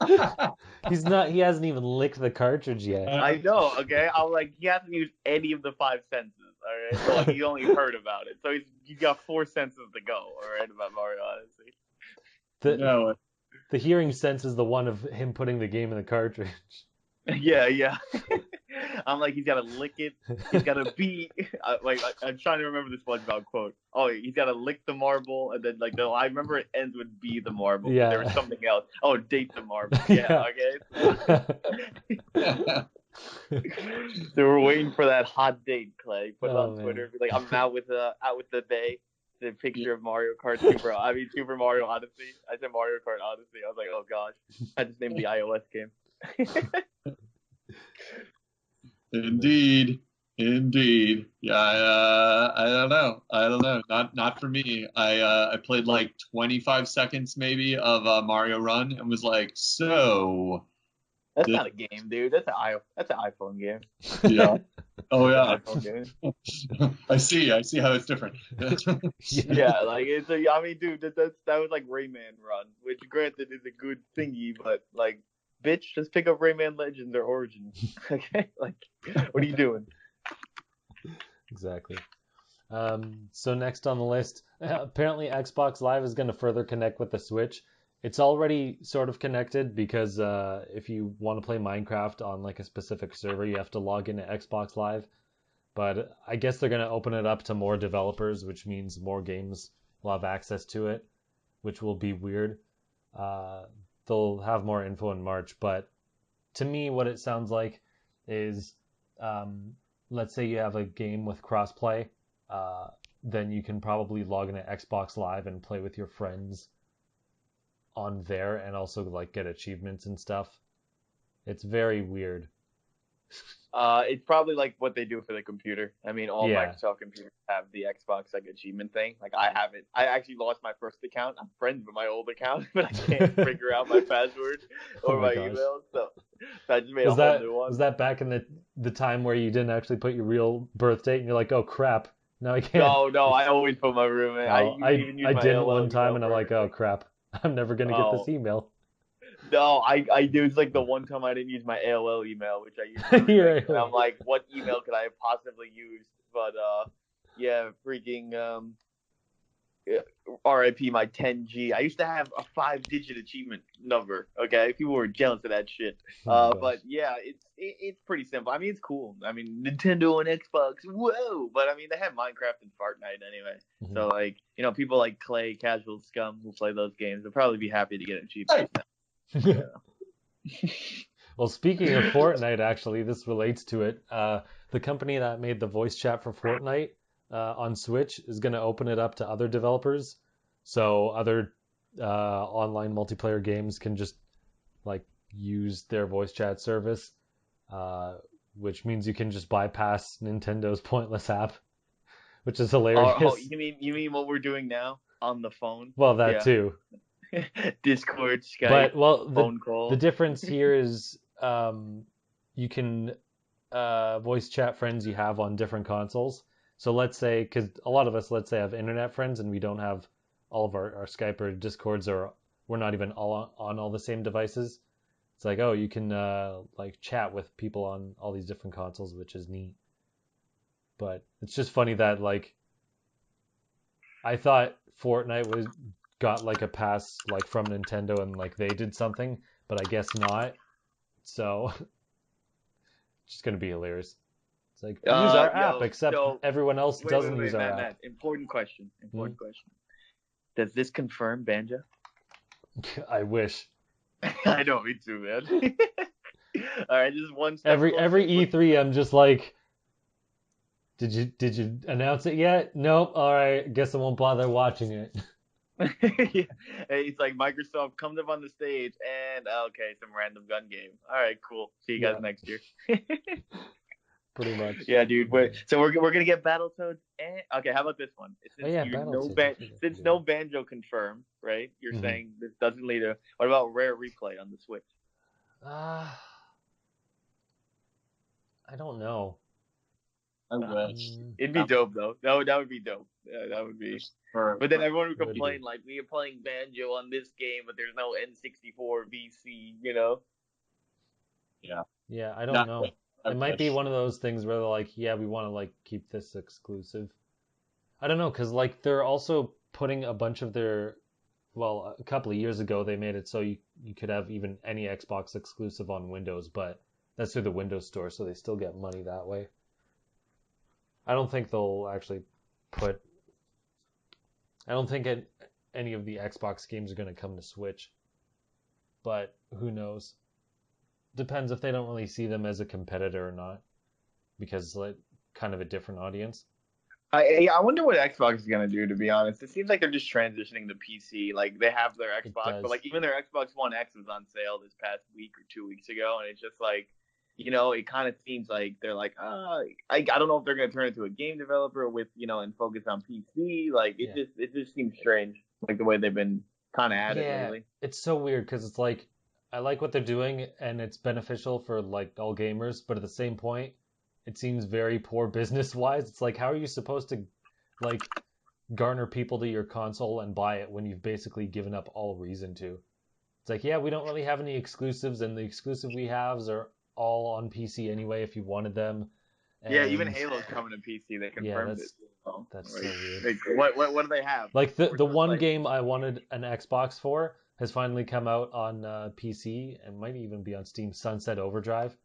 He's not. He hasn't even licked the cartridge yet. I know, okay? I'm like, he hasn't used any of the 5 senses, all right? So like, he only heard about it. So he's got 4 senses to go, all right, about Mario Odyssey. The No, the hearing sense is the one of him putting the game in the cartridge. Yeah. I'm like, he's got to lick it. He's got to beat. I'm trying to remember the SpongeBob quote. Oh, he's got to lick the marble, and then like, no, I remember it ends with "be the marble." Yeah. But there was something else. Oh, date the marble. Yeah. Okay. So we're waiting for that hot date, Clay. Put it Oh, on man. Twitter. Be like, I'm out with the bay. The picture of Mario Kart Super Mario Odyssey. I said Mario Kart Odyssey. I was like, oh gosh. I just named the iOS game. Indeed. Yeah, I don't know. Not for me. I played like 25 seconds maybe of Mario Run and was like, so That's not a game, dude. That's an iPhone game. yeah. Oh yeah. iPhone game. I see how it's different. Yeah, like I mean, dude, that was like Rayman Run, which granted is a good thingy, but like, bitch, just pick up Rayman Legends or Origins. Okay, like, what are you doing? Exactly. So next on the list, apparently Xbox Live is going to further connect with the Switch. It's already sort of connected because if you want to play Minecraft on like a specific server, you have to log into Xbox Live. But I guess they're going to open it up to more developers, which means more games will have access to it, which will be weird. They'll have more info in March, but to me, what it sounds like is, let's say you have a game with crossplay, then you can probably log into Xbox Live and play with your friends on there and also like get achievements and stuff. It's very weird. It's probably like what they do for the computer. I mean, all Yeah. Microsoft computers have the Xbox like achievement thing. Like I have it. I actually lost my first account. I'm friends with my old account, but I can't figure out my password or Oh my my gosh. email. So I just made Was a whole that new one. was that back in the time where you didn't actually put your real birth date and you're like, oh crap, now I can't. No, I always put my roommate. Oh, I even use I my didn't AOL one time email and I'm for like, oh everything. crap, I'm never gonna get this Oh. email. No, I it was like the one time I didn't use my AOL email, which I used for everything. You're right. And I'm like, what email could I have possibly used? But yeah, freaking RIP my 10G. I used to have a 5-digit achievement number. Okay, people were jealous of that shit. Oh my gosh. But yeah, it's pretty simple. I mean, it's cool. I mean, Nintendo and Xbox, whoa! But I mean, they have Minecraft and Fortnite anyway. Mhm. So like, you know, people like Clay, casual scum who play those games, will probably be happy to get achievements. Well, speaking of Fortnite, actually, this relates to it. The company that made the voice chat for Fortnite on Switch is going to open it up to other developers, so other online multiplayer games can just like use their voice chat service, which means you can just bypass Nintendo's pointless app, which is hilarious. Oh, you mean what we're doing now on the phone? Well, that Yeah. too. Discord, Skype, But well, phone call. the difference here is you can voice chat friends you have on different consoles. So let's say, because a lot of us, let's say, have internet friends and we don't have all of our Skype or Discords, or we're not even all on all the same devices. It's like, oh, you can like chat with people on all these different consoles, which is neat. But it's just funny that like I thought Fortnite was got like a pass like from Nintendo and like they did something, but I guess not. So it's just gonna be hilarious. It's like use our app, except So everyone else doesn't use our app. Matt. Important question. Does this confirm Banjo? I wish. I know, me too, man. All right, just one step Every closer. E3, I'm just like, did you announce it yet? Nope. All right, guess I won't bother watching it. Yeah. It's like Microsoft comes up on the stage and okay, some random gun game. All right, cool. See you guys next year. Pretty much. Yeah, dude. So we're gonna get Battletoads. Okay, how about this one? Since no Banjo confirmed, right? You're saying this doesn't lead to. What about Rare Replay on the Switch? I don't know. I wish. It'd be dope though. That would be dope. That would be. But then everyone would complain like, we are playing Banjo on this game, but there's no N64 VC. You know? Yeah. Yeah, I don't know. It might be one of those things where they're like, yeah, we want to like keep this exclusive. I don't know, because like they're also putting a bunch of their, well, a couple of years ago they made it so you could have even any Xbox exclusive on Windows, but that's through the Windows Store, so they still get money that way. I don't think they'll actually put. I don't think any of the Xbox games are going to come to Switch, but who knows? Depends if they don't really see them as a competitor or not, because like kind of a different audience. I wonder what Xbox is gonna do. To be honest, it seems like they're just transitioning to PC. Like they have their Xbox, but like even their Xbox One X was on sale this past week or 2 weeks ago, and it's just like, it kind of seems like they're like, I don't know if they're gonna turn into a game developer with and focus on PC. Like it just seems strange, like the way they've been kind of at it lately. It's so weird because it's like I like what they're doing and it's beneficial for like all gamers, but at the same point, it seems very poor business wise. It's like, how are you supposed to like garner people to your console and buy it when you've basically given up all reason to? It's like, yeah, we don't really have any exclusives, and the exclusive we have are all on PC anyway if you wanted them. And yeah, even Halo's coming to PC. They confirmed it. That's so weird. What do they have? Like the one game I wanted an Xbox for has finally come out on PC and might even be on Steam. Sunset Overdrive.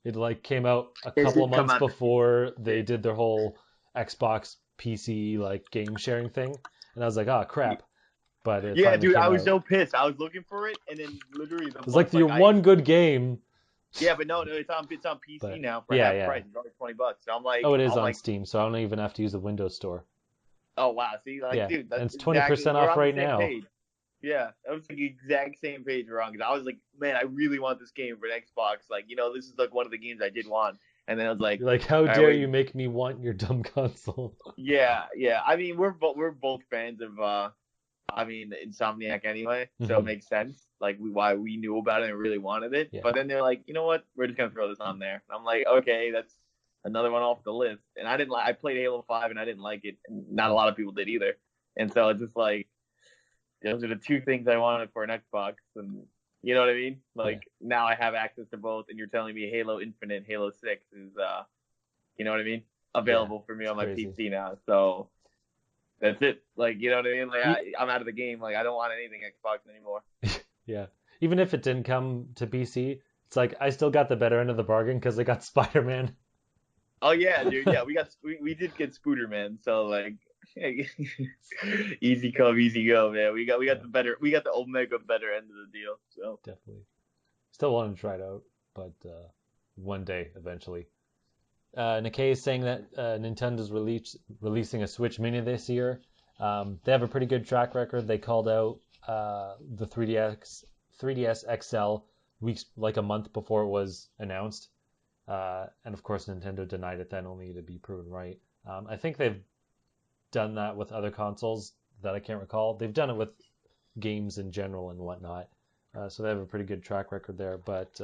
It like came out a couple of months before they did their whole Xbox PC like game sharing thing, and I was like, oh crap. But dude, I was so pissed. I was looking for it, and then literally it's like your one good game. Yeah, but no, it's on PC now for half price. It's only $20. So I'm like, it is on Steam, so I don't even have to use the Windows Store. Oh wow, see, dude, that's and it's 20% off right now. Page. Yeah, that was the exact same page we're on, because I was like, man, I really want this game for an Xbox. Like, this is like one of the games I did want. And then I was like, you're like, how dare you make me want your dumb console? Yeah. I mean, we're both fans of Insomniac anyway, so it makes sense. Like why we knew about it and really wanted it. Yeah. But then they're like, you know what? We're just gonna throw this on there. And I'm like, okay, that's another one off the list. And I played Halo 5 and I didn't like it. And not a lot of people did either. And so it's just like, those are the two things I wanted for an Xbox, and you know what I mean? Like now I have access to both, and you're telling me Halo Infinite, Halo 6 is, you know what I mean? Available for me on my PC now. So that's it. Like, you know what I mean? Like I'm out of the game. Like I don't want anything Xbox anymore. Yeah. Even if it didn't come to PC, it's like I still got the better end of the bargain because I got Spider-Man. Oh yeah, dude. Yeah, we did get Spooderman. So like. Easy come, easy go, man. We got the Omega better end of the deal. So definitely, still want to try it out, but one day eventually. Nikkei is saying that Nintendo's releasing a Switch Mini this year. They have a pretty good track record. They called out the 3DS XL weeks, like a month before it was announced, and of course Nintendo denied it then, only to be proven right. I think they've done that with other consoles that I can't recall. They've done it with games in general and whatnot. So they have a pretty good track record there. But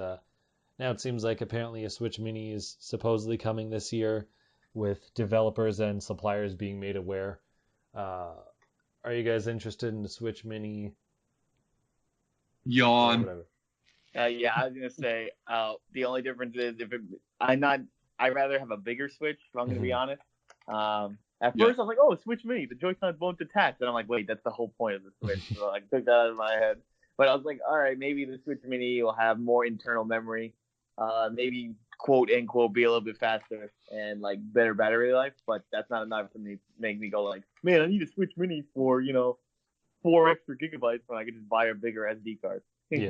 Now it seems like apparently a Switch Mini is supposedly coming this year, with developers and suppliers being made aware. Uh, are you guys interested in the Switch Mini or Yawn. whatever? Yeah, I was gonna say the only difference is I'd rather have a bigger Switch. If I'm gonna be honest. At Yeah. first I was like, oh, Switch Mini, the Joy-Cons won't detach, and I'm like, wait, that's the whole point of the Switch. So I took that out of my head. But I was like, all right, maybe the Switch Mini will have more internal memory, maybe quote unquote be a little bit faster and like better battery life. But that's not enough for me to make me go like, man, I need a Switch Mini for 4 extra gigabytes when I could just buy a bigger SD card. Yeah. You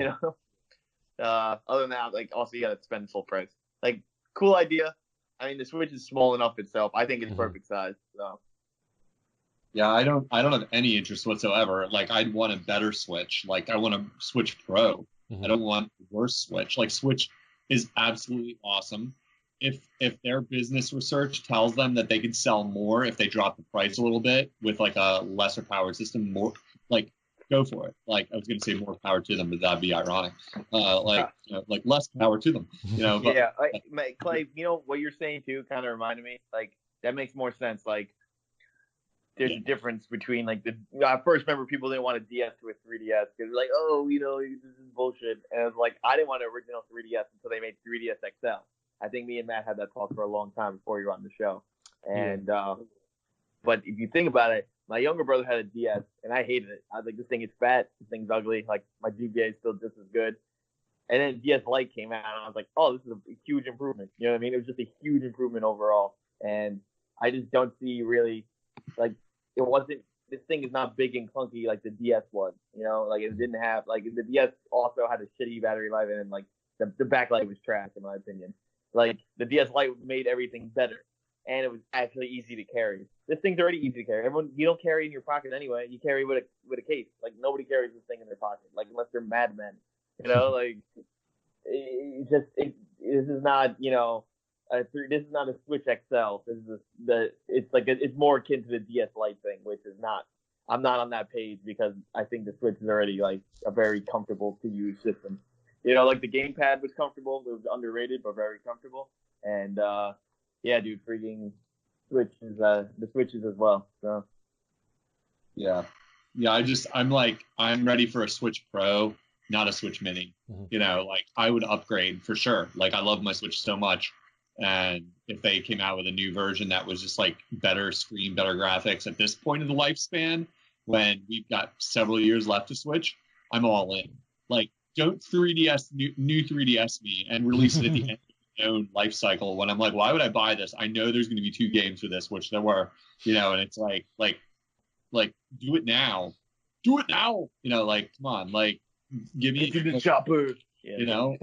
know. Other than that, like also you gotta spend full price. Like, cool idea. I mean, the Switch is small enough itself. I think it's perfect size. So Yeah, I don't have any interest whatsoever. Like, I'd want a better Switch. Like, I want a Switch Pro. I don't want a worse Switch. Like, Switch is absolutely awesome. If their business research tells them that they could sell more if they drop the price a little bit with like a lesser powered system, more like go for it. Like, I was gonna say more power to them, but that'd be ironic. Like less power to them. But yeah, Clay, what you're saying too kind of reminded me. Like, that makes more sense. Like, there's a difference between like I first remember people didn't want a DS to a 3DS because like, oh, this is bullshit. And it was like, I didn't want an original 3DS until they made 3DS XL. I think me and Matt had that talk for a long time before you were on the show. And but if you think about it, my younger brother had a DS and I hated it. I was like, this thing is fat, this thing's ugly. Like, my GBA is still just as good. And then DS Lite came out, and I was like, oh, this is a huge improvement. You know what I mean? It was just a huge improvement overall. And I just don't see really, like, this thing is not big and clunky like the DS was. Like, it didn't have, like, the DS also had a shitty battery life, and like, the backlight was trash, in my opinion. Like, the DS Lite made everything better, and it was actually easy to carry. This thing's already easy to carry. You don't carry it in your pocket anyway. You carry it with a case. Like, nobody carries this thing in their pocket, like, unless they're madmen. Like, this is not, this is not a Switch XL. It's more akin to the DS Lite thing, which is not. I'm not on that page because I think the Switch is already like a very comfortable to use system. Like the gamepad was comfortable. It was underrated, but very comfortable. And yeah, dude, freaking Switches, the Switches as well. So yeah. I'm ready for a Switch Pro, not a Switch Mini. Like, I would upgrade for sure. Like, I love my Switch so much. And if they came out with a new version that was just like better screen, better graphics at this point of the lifespan, when we've got several years left to Switch, I'm all in. Like, don't 3DS new 3DS me and release it at the end of its own life cycle when I'm like, why would I buy this? I know there's going to be 2 games for this, which there were, and it's like do it now. Do it now. Like, come on, like, give me the chopper.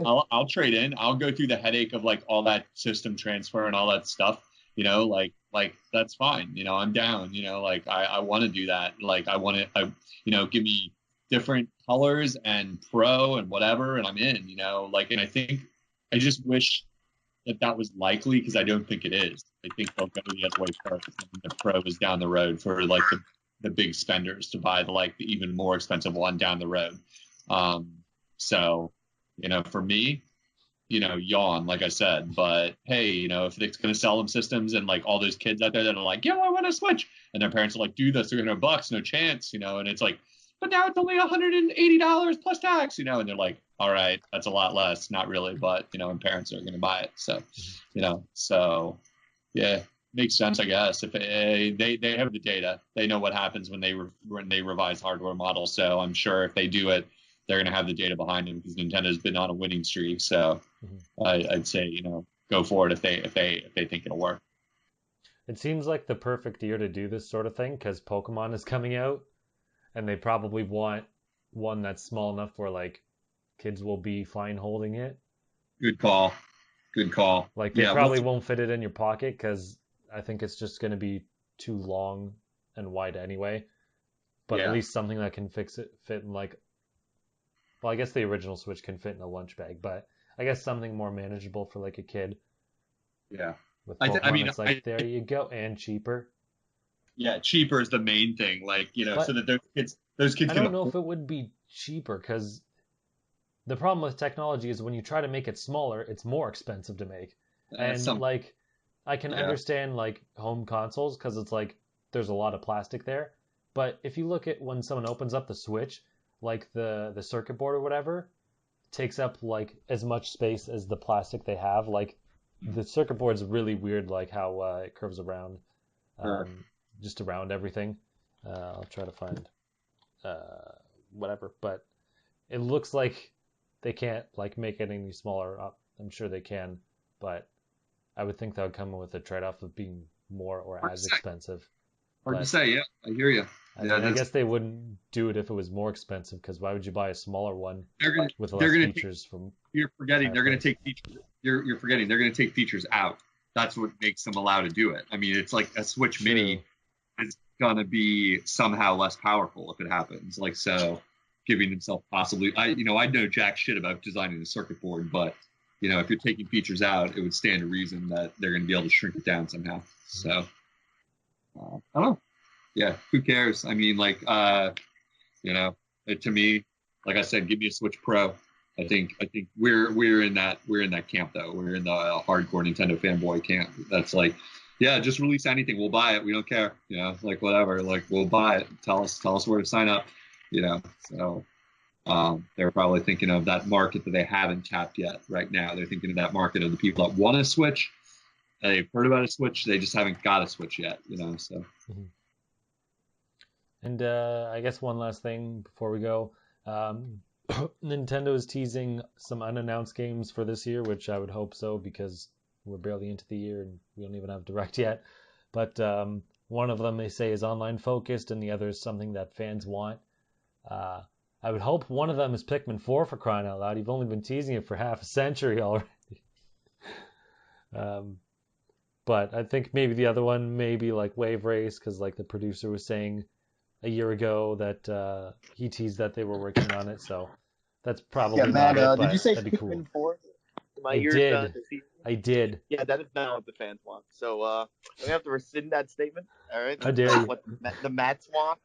I'll trade in. I'll go through the headache of like all that system transfer and all that stuff. Like that's fine. I'm down. Like, I want to do that. Like, I want to, give me different colors and Pro and whatever, and I'm in. Like, and I just wish that was likely, because I don't think it is. I think they'll go the other way first. And the Pro is down the road for like the big spenders to buy the even more expensive one down the road. So, for me, yawn, like I said. But hey, if it's going to sell them systems and like all those kids out there that are like, I want to Switch, and their parents are like, dude, that's $300, no chance, and it's like, but now it's only $180 plus tax, and they're like, all right, that's a lot less, not really, but and parents are going to buy it, so so yeah, makes sense, I guess. If they have the data, they know what happens when they revise hardware models, so I'm sure if they do it, they're going to have the data behind them, because Nintendo's been on a winning streak. So I'd say, go for it if they think it'll work. It seems like the perfect year to do this sort of thing because Pokemon is coming out, and they probably want one that's small enough where like kids will be fine holding it. Good call. Like, they probably won't fit it in your pocket because I think it's just going to be too long and wide anyway. But at least something that can fit in like. Well, I guess the original Switch can fit in a lunch bag, but I guess something more manageable for like a kid. Yeah. With Pokemon, it's like, there you go, and cheaper. Yeah, cheaper is the main thing. Like, so that those kids I don't know if it would be cheaper because the problem with technology is when you try to make it smaller, it's more expensive to make. And Some like, I can Yeah. understand like home consoles because it's like there's a lot of plastic there. But if you look at when someone opens up the Switch, like the circuit board or whatever, takes up like as much space as the plastic they have. Like the circuit board's really weird, like how it curves around, Sure. just around everything. I'll try to find whatever, but it looks like they can't like make it any smaller. I'm sure they can, but I would think that would come with a trade-off of being more or Hard to as say. expensive. Hard to But say. Yeah, I hear you. I Yeah, mean, I guess they wouldn't do it if it was more expensive, because why would you buy a smaller one they're gonna with they're less gonna take, features from you're forgetting higher they're gonna price? take features. You're forgetting they're gonna take features out. That's what makes them allowed to do it. I mean, it's like a Switch True. Mini is gonna be somehow less powerful if it happens. Like so, giving themselves possibly. I know jack shit about designing a circuit board, but if you're taking features out, it would stand to reason that they're gonna be able to shrink it down somehow. So I don't know. Yeah, who cares? I mean, like to me, like I said, give me a Switch Pro. I think we're in that camp though. We're in the hardcore Nintendo fanboy camp. That's like, yeah, just release anything, we'll buy it. We don't care. Like whatever. Like we'll buy it. Tell us where to sign up. So they're probably thinking of that market that they haven't tapped yet. Right now, they're thinking of that market of the people that want a Switch. They've heard about a Switch. They just haven't got a Switch yet. So. Mhm. And I guess one last thing before we go. Nintendo is teasing some unannounced games for this year, which I would hope so because we're barely into the year and we don't even have Direct yet. But one of them they say is online focused, and the other is something that fans want. I would hope one of them is Pikmin 4 for crying out loud. You've only been teasing it for half a century already. But I think maybe the other one may be like Wave Race, because like the producer was saying a year ago that he teased that they were working on it. So that's Yeah, probably man. not it, Did you but say that'd be cool. Pikmin 4? My I ears did. deceived me. I did. Yeah, that is not what the fans want. So we have to rescind that statement. All right, How that's dare not you? what the Mats want.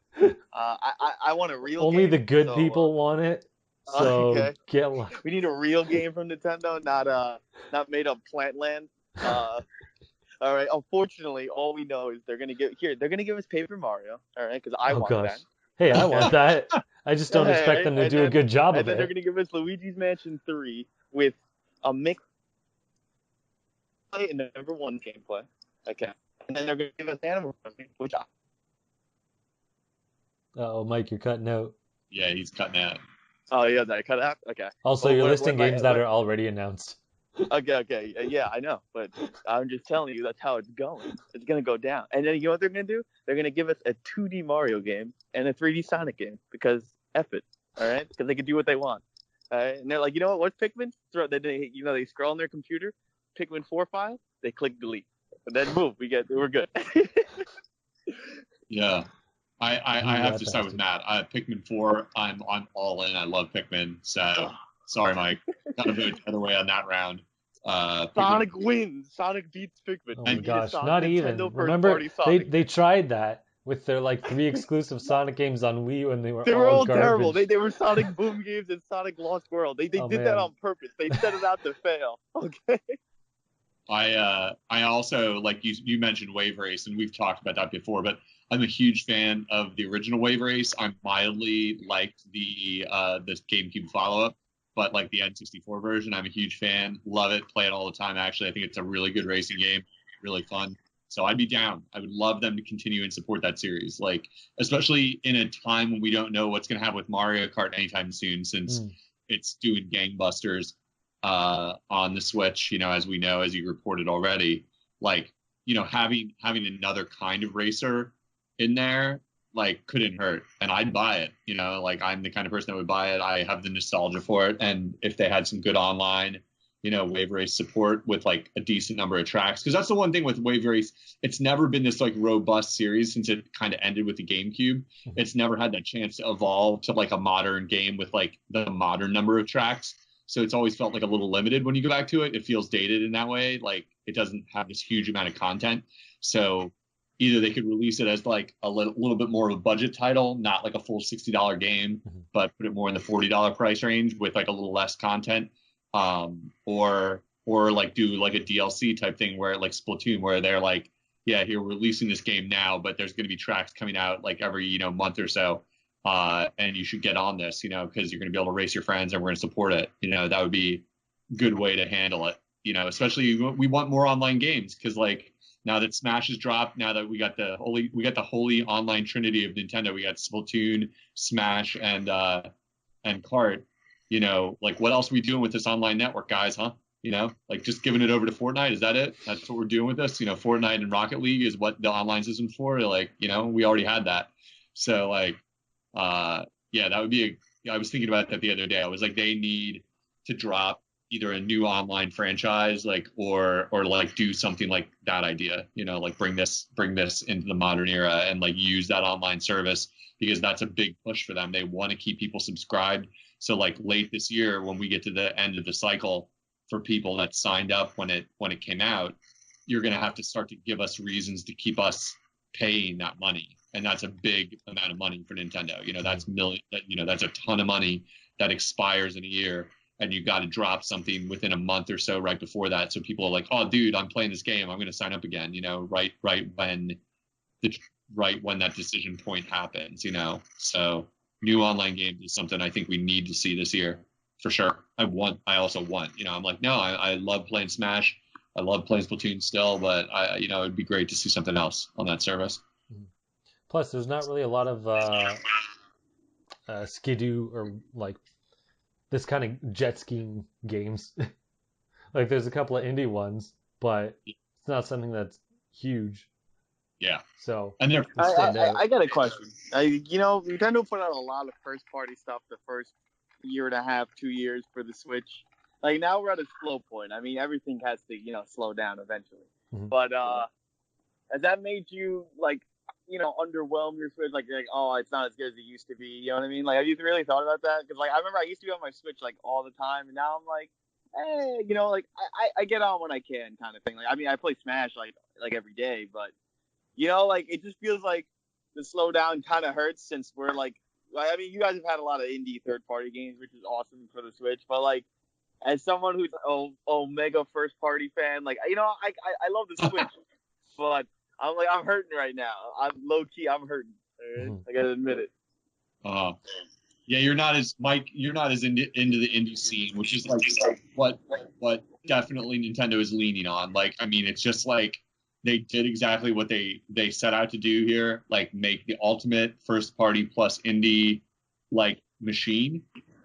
I want a real Only game. the good So, people want it. So okay, get we need a real game from Nintendo, not made up Plantland. All right. Unfortunately, all we know is they're gonna give us Paper Mario. All right, because I oh want gosh. that. Hey, I Okay. want that. I just don't expect them to and do a then good job and of then they're it. gonna give us Luigi's Mansion 3 with a mix play and number one gameplay. Okay. And then they're gonna give us Animal Crossing, which Oh, Mike, you're cutting out. Yeah, he's cutting out. oh yeah, did I cut out? Okay. Also, Well, you're listing games that are already announced. okay. Yeah, I know, but I'm just telling you that's how it's going. It's gonna go down, and then you know what they're gonna do? They're gonna give us a 2D Mario game and a 3D Sonic game because F it, all right? Because they can do what they want. All right? And they're like, you know what? What's Pikmin? They scroll on their computer, Pikmin 4 file, they click delete, and then boom, we're good. Yeah. I You have that to side with bastard. Matt. Pikmin 4, I'm all in. I love Pikmin. So sorry, Mike. Gotta vote the other way on that round. Pikmin, Sonic wins. Sonic beats Pikmin. Oh We my need a gosh, not Nintendo even. first Remember, party they Sonic. they tried that with their like 3 exclusive Sonic games on Wii U, and they were They were all all terrible. garbage. They were Sonic Boom games and Sonic Lost World. They Oh did that man. on purpose. They set it out to fail. Okay. I also, like you mentioned Wave Race, and we've talked about that before, but I'm a huge fan of the original Wave Race. I mildly liked the GameCube follow up, but like the N64 version, I'm a huge fan. Love it. Play it all the time. Actually, I think it's a really good racing game. Really fun. So I'd be down. I would love them to continue and support that series, like especially in a time when we don't know what's going to happen with Mario Kart anytime soon, since Mm. it's doing gangbusters on the Switch. As we know, as you reported already, like having another kind of racer in there like couldn't hurt, and I'd buy it. Like I'm the kind of person that would buy it. I have the nostalgia for it, and if they had some good online Wave Race support with like a decent number of tracks, because that's the one thing with Wave Race, it's never been this like robust series since it kind of ended with the GameCube. It's never had that chance to evolve to like a modern game with like the modern number of tracks. So it's always felt like a little limited when you go back to it. It feels dated in that way. Like it doesn't have this huge amount of content. So either they could release it as like a little bit more of a budget title, not like a full $60 game, but put it more in the $40 price range with like a little less content, or like do like a DLC type thing where like Splatoon, where they're like, yeah, here we're releasing this game now, but there's going to be tracks coming out like every month or so, and you should get on this, because you're going to be able to race your friends and we're going to support it. That would be a good way to handle it. Especially we want more online games, because like now that Smash has dropped, now that we got the holy online trinity of Nintendo, we got Splatoon, Smash, and Kart. Like what else are we doing with this online network, guys? Huh? Like just giving it over to Fortnite. Is that it? That's what we're doing with this? Fortnite and Rocket League is what the online system's for. Like, we already had that. So like, yeah, that would be I was thinking about that the other day. I was like, they need to drop either a new online franchise, like, or like do something like that idea, like bring this into the modern era and like use that online service, because that's a big push for them. They want to keep people subscribed. So like late this year, when we get to the end of the cycle for people that signed up when it came out, you're going to have to start to give us reasons to keep us paying that money. And that's a big amount of money for Nintendo. That's a ton of money that expires in a year. And you got to drop something within a month or so right before that. So people are like, oh, dude, I'm playing this game. I'm going to sign up again, right when that decision point happens, So new online games is something I think we need to see this year for sure. I also want, I'm like, no, I love playing Smash. I love playing Splatoon still, but it'd be great to see something else on that service. Plus, there's not really a lot of skidoo or like this kind of jet skiing games. Like there's a couple of indie ones, but it's not something that's huge. Yeah. So and they're I got a question. Nintendo put out a lot of first party stuff the first year and a half, 2 years for the Switch. Like now we're at a slow point. I mean, everything has to slow down eventually. Mm-hmm. But has that made you like underwhelm your Switch? Like, oh, it's not as good as it used to be. You know what I mean? Like, have you really thought about that? Because like I remember I used to be on my Switch like all the time, and now I'm like, like I get on when I can, kind of thing. Like, I mean, I play Smash like every day, but like it just feels like the slowdown kind of hurts, since we're like, I mean, you guys have had a lot of indie third party games, which is awesome for the Switch, but like, as someone who's mega first party fan, like I love the Switch, but I'm hurting right now. I'm low key, I'm hurting. Right? I gotta admit it. Yeah, you're not as into the indie scene, which is like what definitely Nintendo is leaning on. Like, I mean, it's just like they did exactly what they set out to do here, like make the ultimate first party plus indie like machine.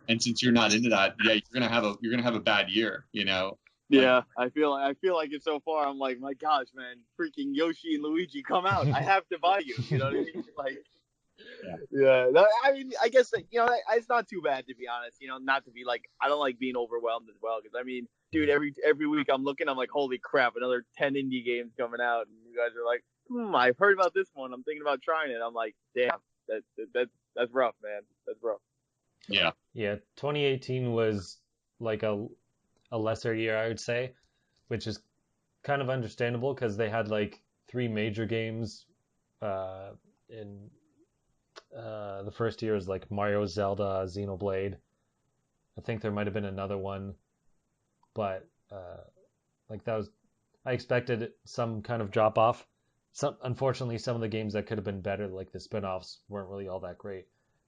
And since you're not into that, yeah, you're gonna have a bad year, Yeah, I feel like it so far. I'm like, my gosh, man, freaking Yoshi and Luigi, come out! I have to buy you. You know what I mean? Like, yeah. No, I mean, I guess it's not too bad, to be honest. Not to be like, I don't like being overwhelmed as well, because I mean, dude, every week I'm looking, I'm like, holy crap, another 10 indie games coming out, and you guys are like, I've heard about this one. I'm thinking about trying it. I'm like, damn, that's rough, man. That's rough. Yeah. Yeah, 2018 was like a lesser year, I would say, which is kind of understandable because they had like 3 major games in the first year was like Mario, Zelda, Xenoblade. I think there might have been another one, but like that was, I expected some kind of drop off. Unfortunately, some of the games that could have been better, like the spin-offs, weren't really all that great.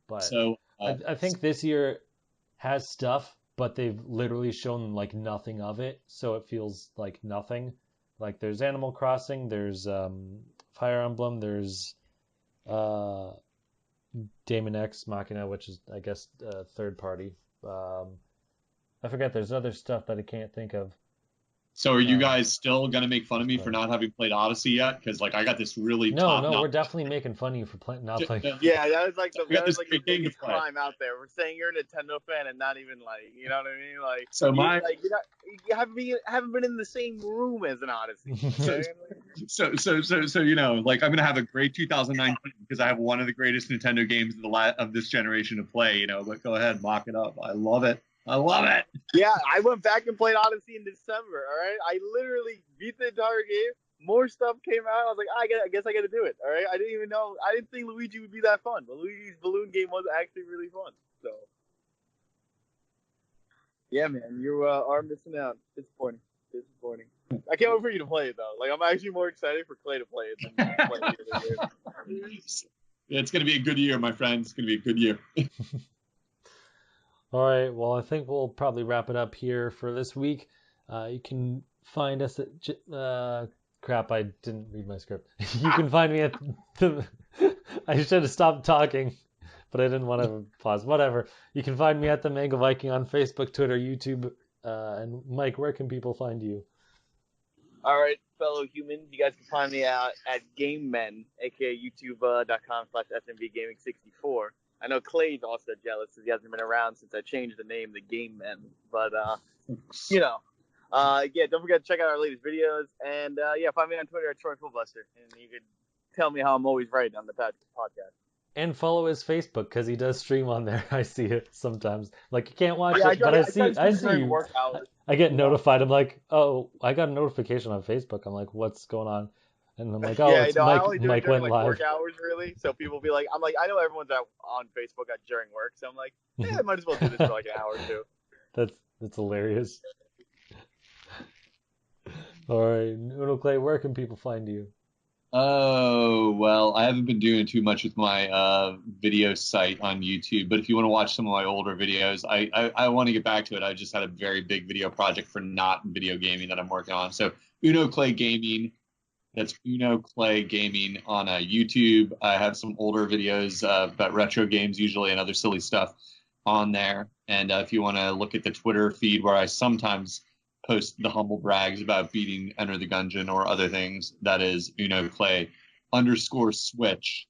But so I think this year has stuff, but they've literally shown like nothing of it, so it feels like nothing. Like there's Animal Crossing, there's Fire Emblem, there's Daemon X Machina, which is I guess third party. I forget. There's other stuff that I can't think of. So are you guys still gonna make fun of me for not having played Odyssey yet? Because like I got this really No, we're definitely making fun of you for not playing. Yeah, that was like the biggest crime out there. We're saying you're a Nintendo fan and not even like, you know what I mean? Like, so you haven't been in the same room as an Odyssey. So like I'm gonna have a great 2019 because I have one of the greatest Nintendo games of this generation to play. But go ahead, mock it up. I love it. Yeah, I went back and played Odyssey in December, all right? I literally beat the entire game, more stuff came out. I was like, I guess I got to do it. All right. I didn't think Luigi would be that fun, but Luigi's balloon game was actually really fun. So, yeah, man, you are missing out. Disappointing. I can't wait for you to play it though. Like, I'm actually more excited for Clay to play it than to play the other game. Yeah, it's gonna be a good year, my friend. It's gonna be a good year. All right, well, I think we'll probably wrap it up here for this week. You can find us at crap, I didn't read my script. You can find me at the I should have stopped talking, but I didn't want to pause. Whatever. You can find me at the Mango Viking on Facebook, Twitter, YouTube, and Mike, where can people find you? All right, fellow humans, you guys can find me out at Game Men, aka youtube.com/SMVGaming64. I know Clay's also jealous because he hasn't been around since I changed the name to Game Men. But, yeah, don't forget to check out our latest videos. And, yeah, find me on Twitter at Troy Fullbuster. And you can tell me how I'm always right on the podcast. And follow his Facebook because he does stream on there. I see it sometimes. Like, you can't watch Yeah, it, but I see during you. work hours. I get notified. I'm like, oh, I got a notification on Facebook. I'm like, what's going on? And I'm like, oh, yeah, it's no, Mike. I only do Mike it during went like live. work hours, really. So people be like, I know everyone's out on Facebook during work, so I'm like, yeah, I might as well do this for like an hour or two. That's hilarious. All right, Unoclay, where can people find you? Oh, well, I haven't been doing too much with my video site on YouTube, but if you want to watch some of my older videos, I want to get back to it. I just had a very big video project for not video gaming that I'm working on. So Unoclay Gaming, that's Unoclay Gaming on YouTube. I have some older videos about retro games usually and other silly stuff on there. And if you want to look at the Twitter feed where I sometimes post the humble brags about beating Enter the Gungeon or other things, that is Unoclay_Switch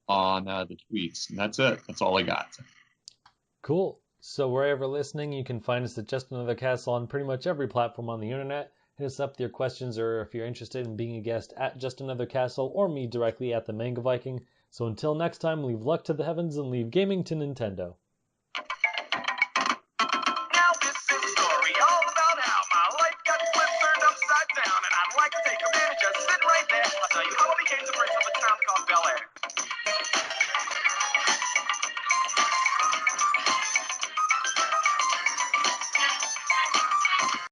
on the tweets. And that's it. That's all I got. Cool. So wherever listening, you can find us at Just Another Castle on pretty much every platform on the internet. Hit us up with your questions, or if you're interested in being a guest at Just Another Castle, or me directly at the Mango Viking. So until next time, leave luck to the heavens and leave gaming to Nintendo.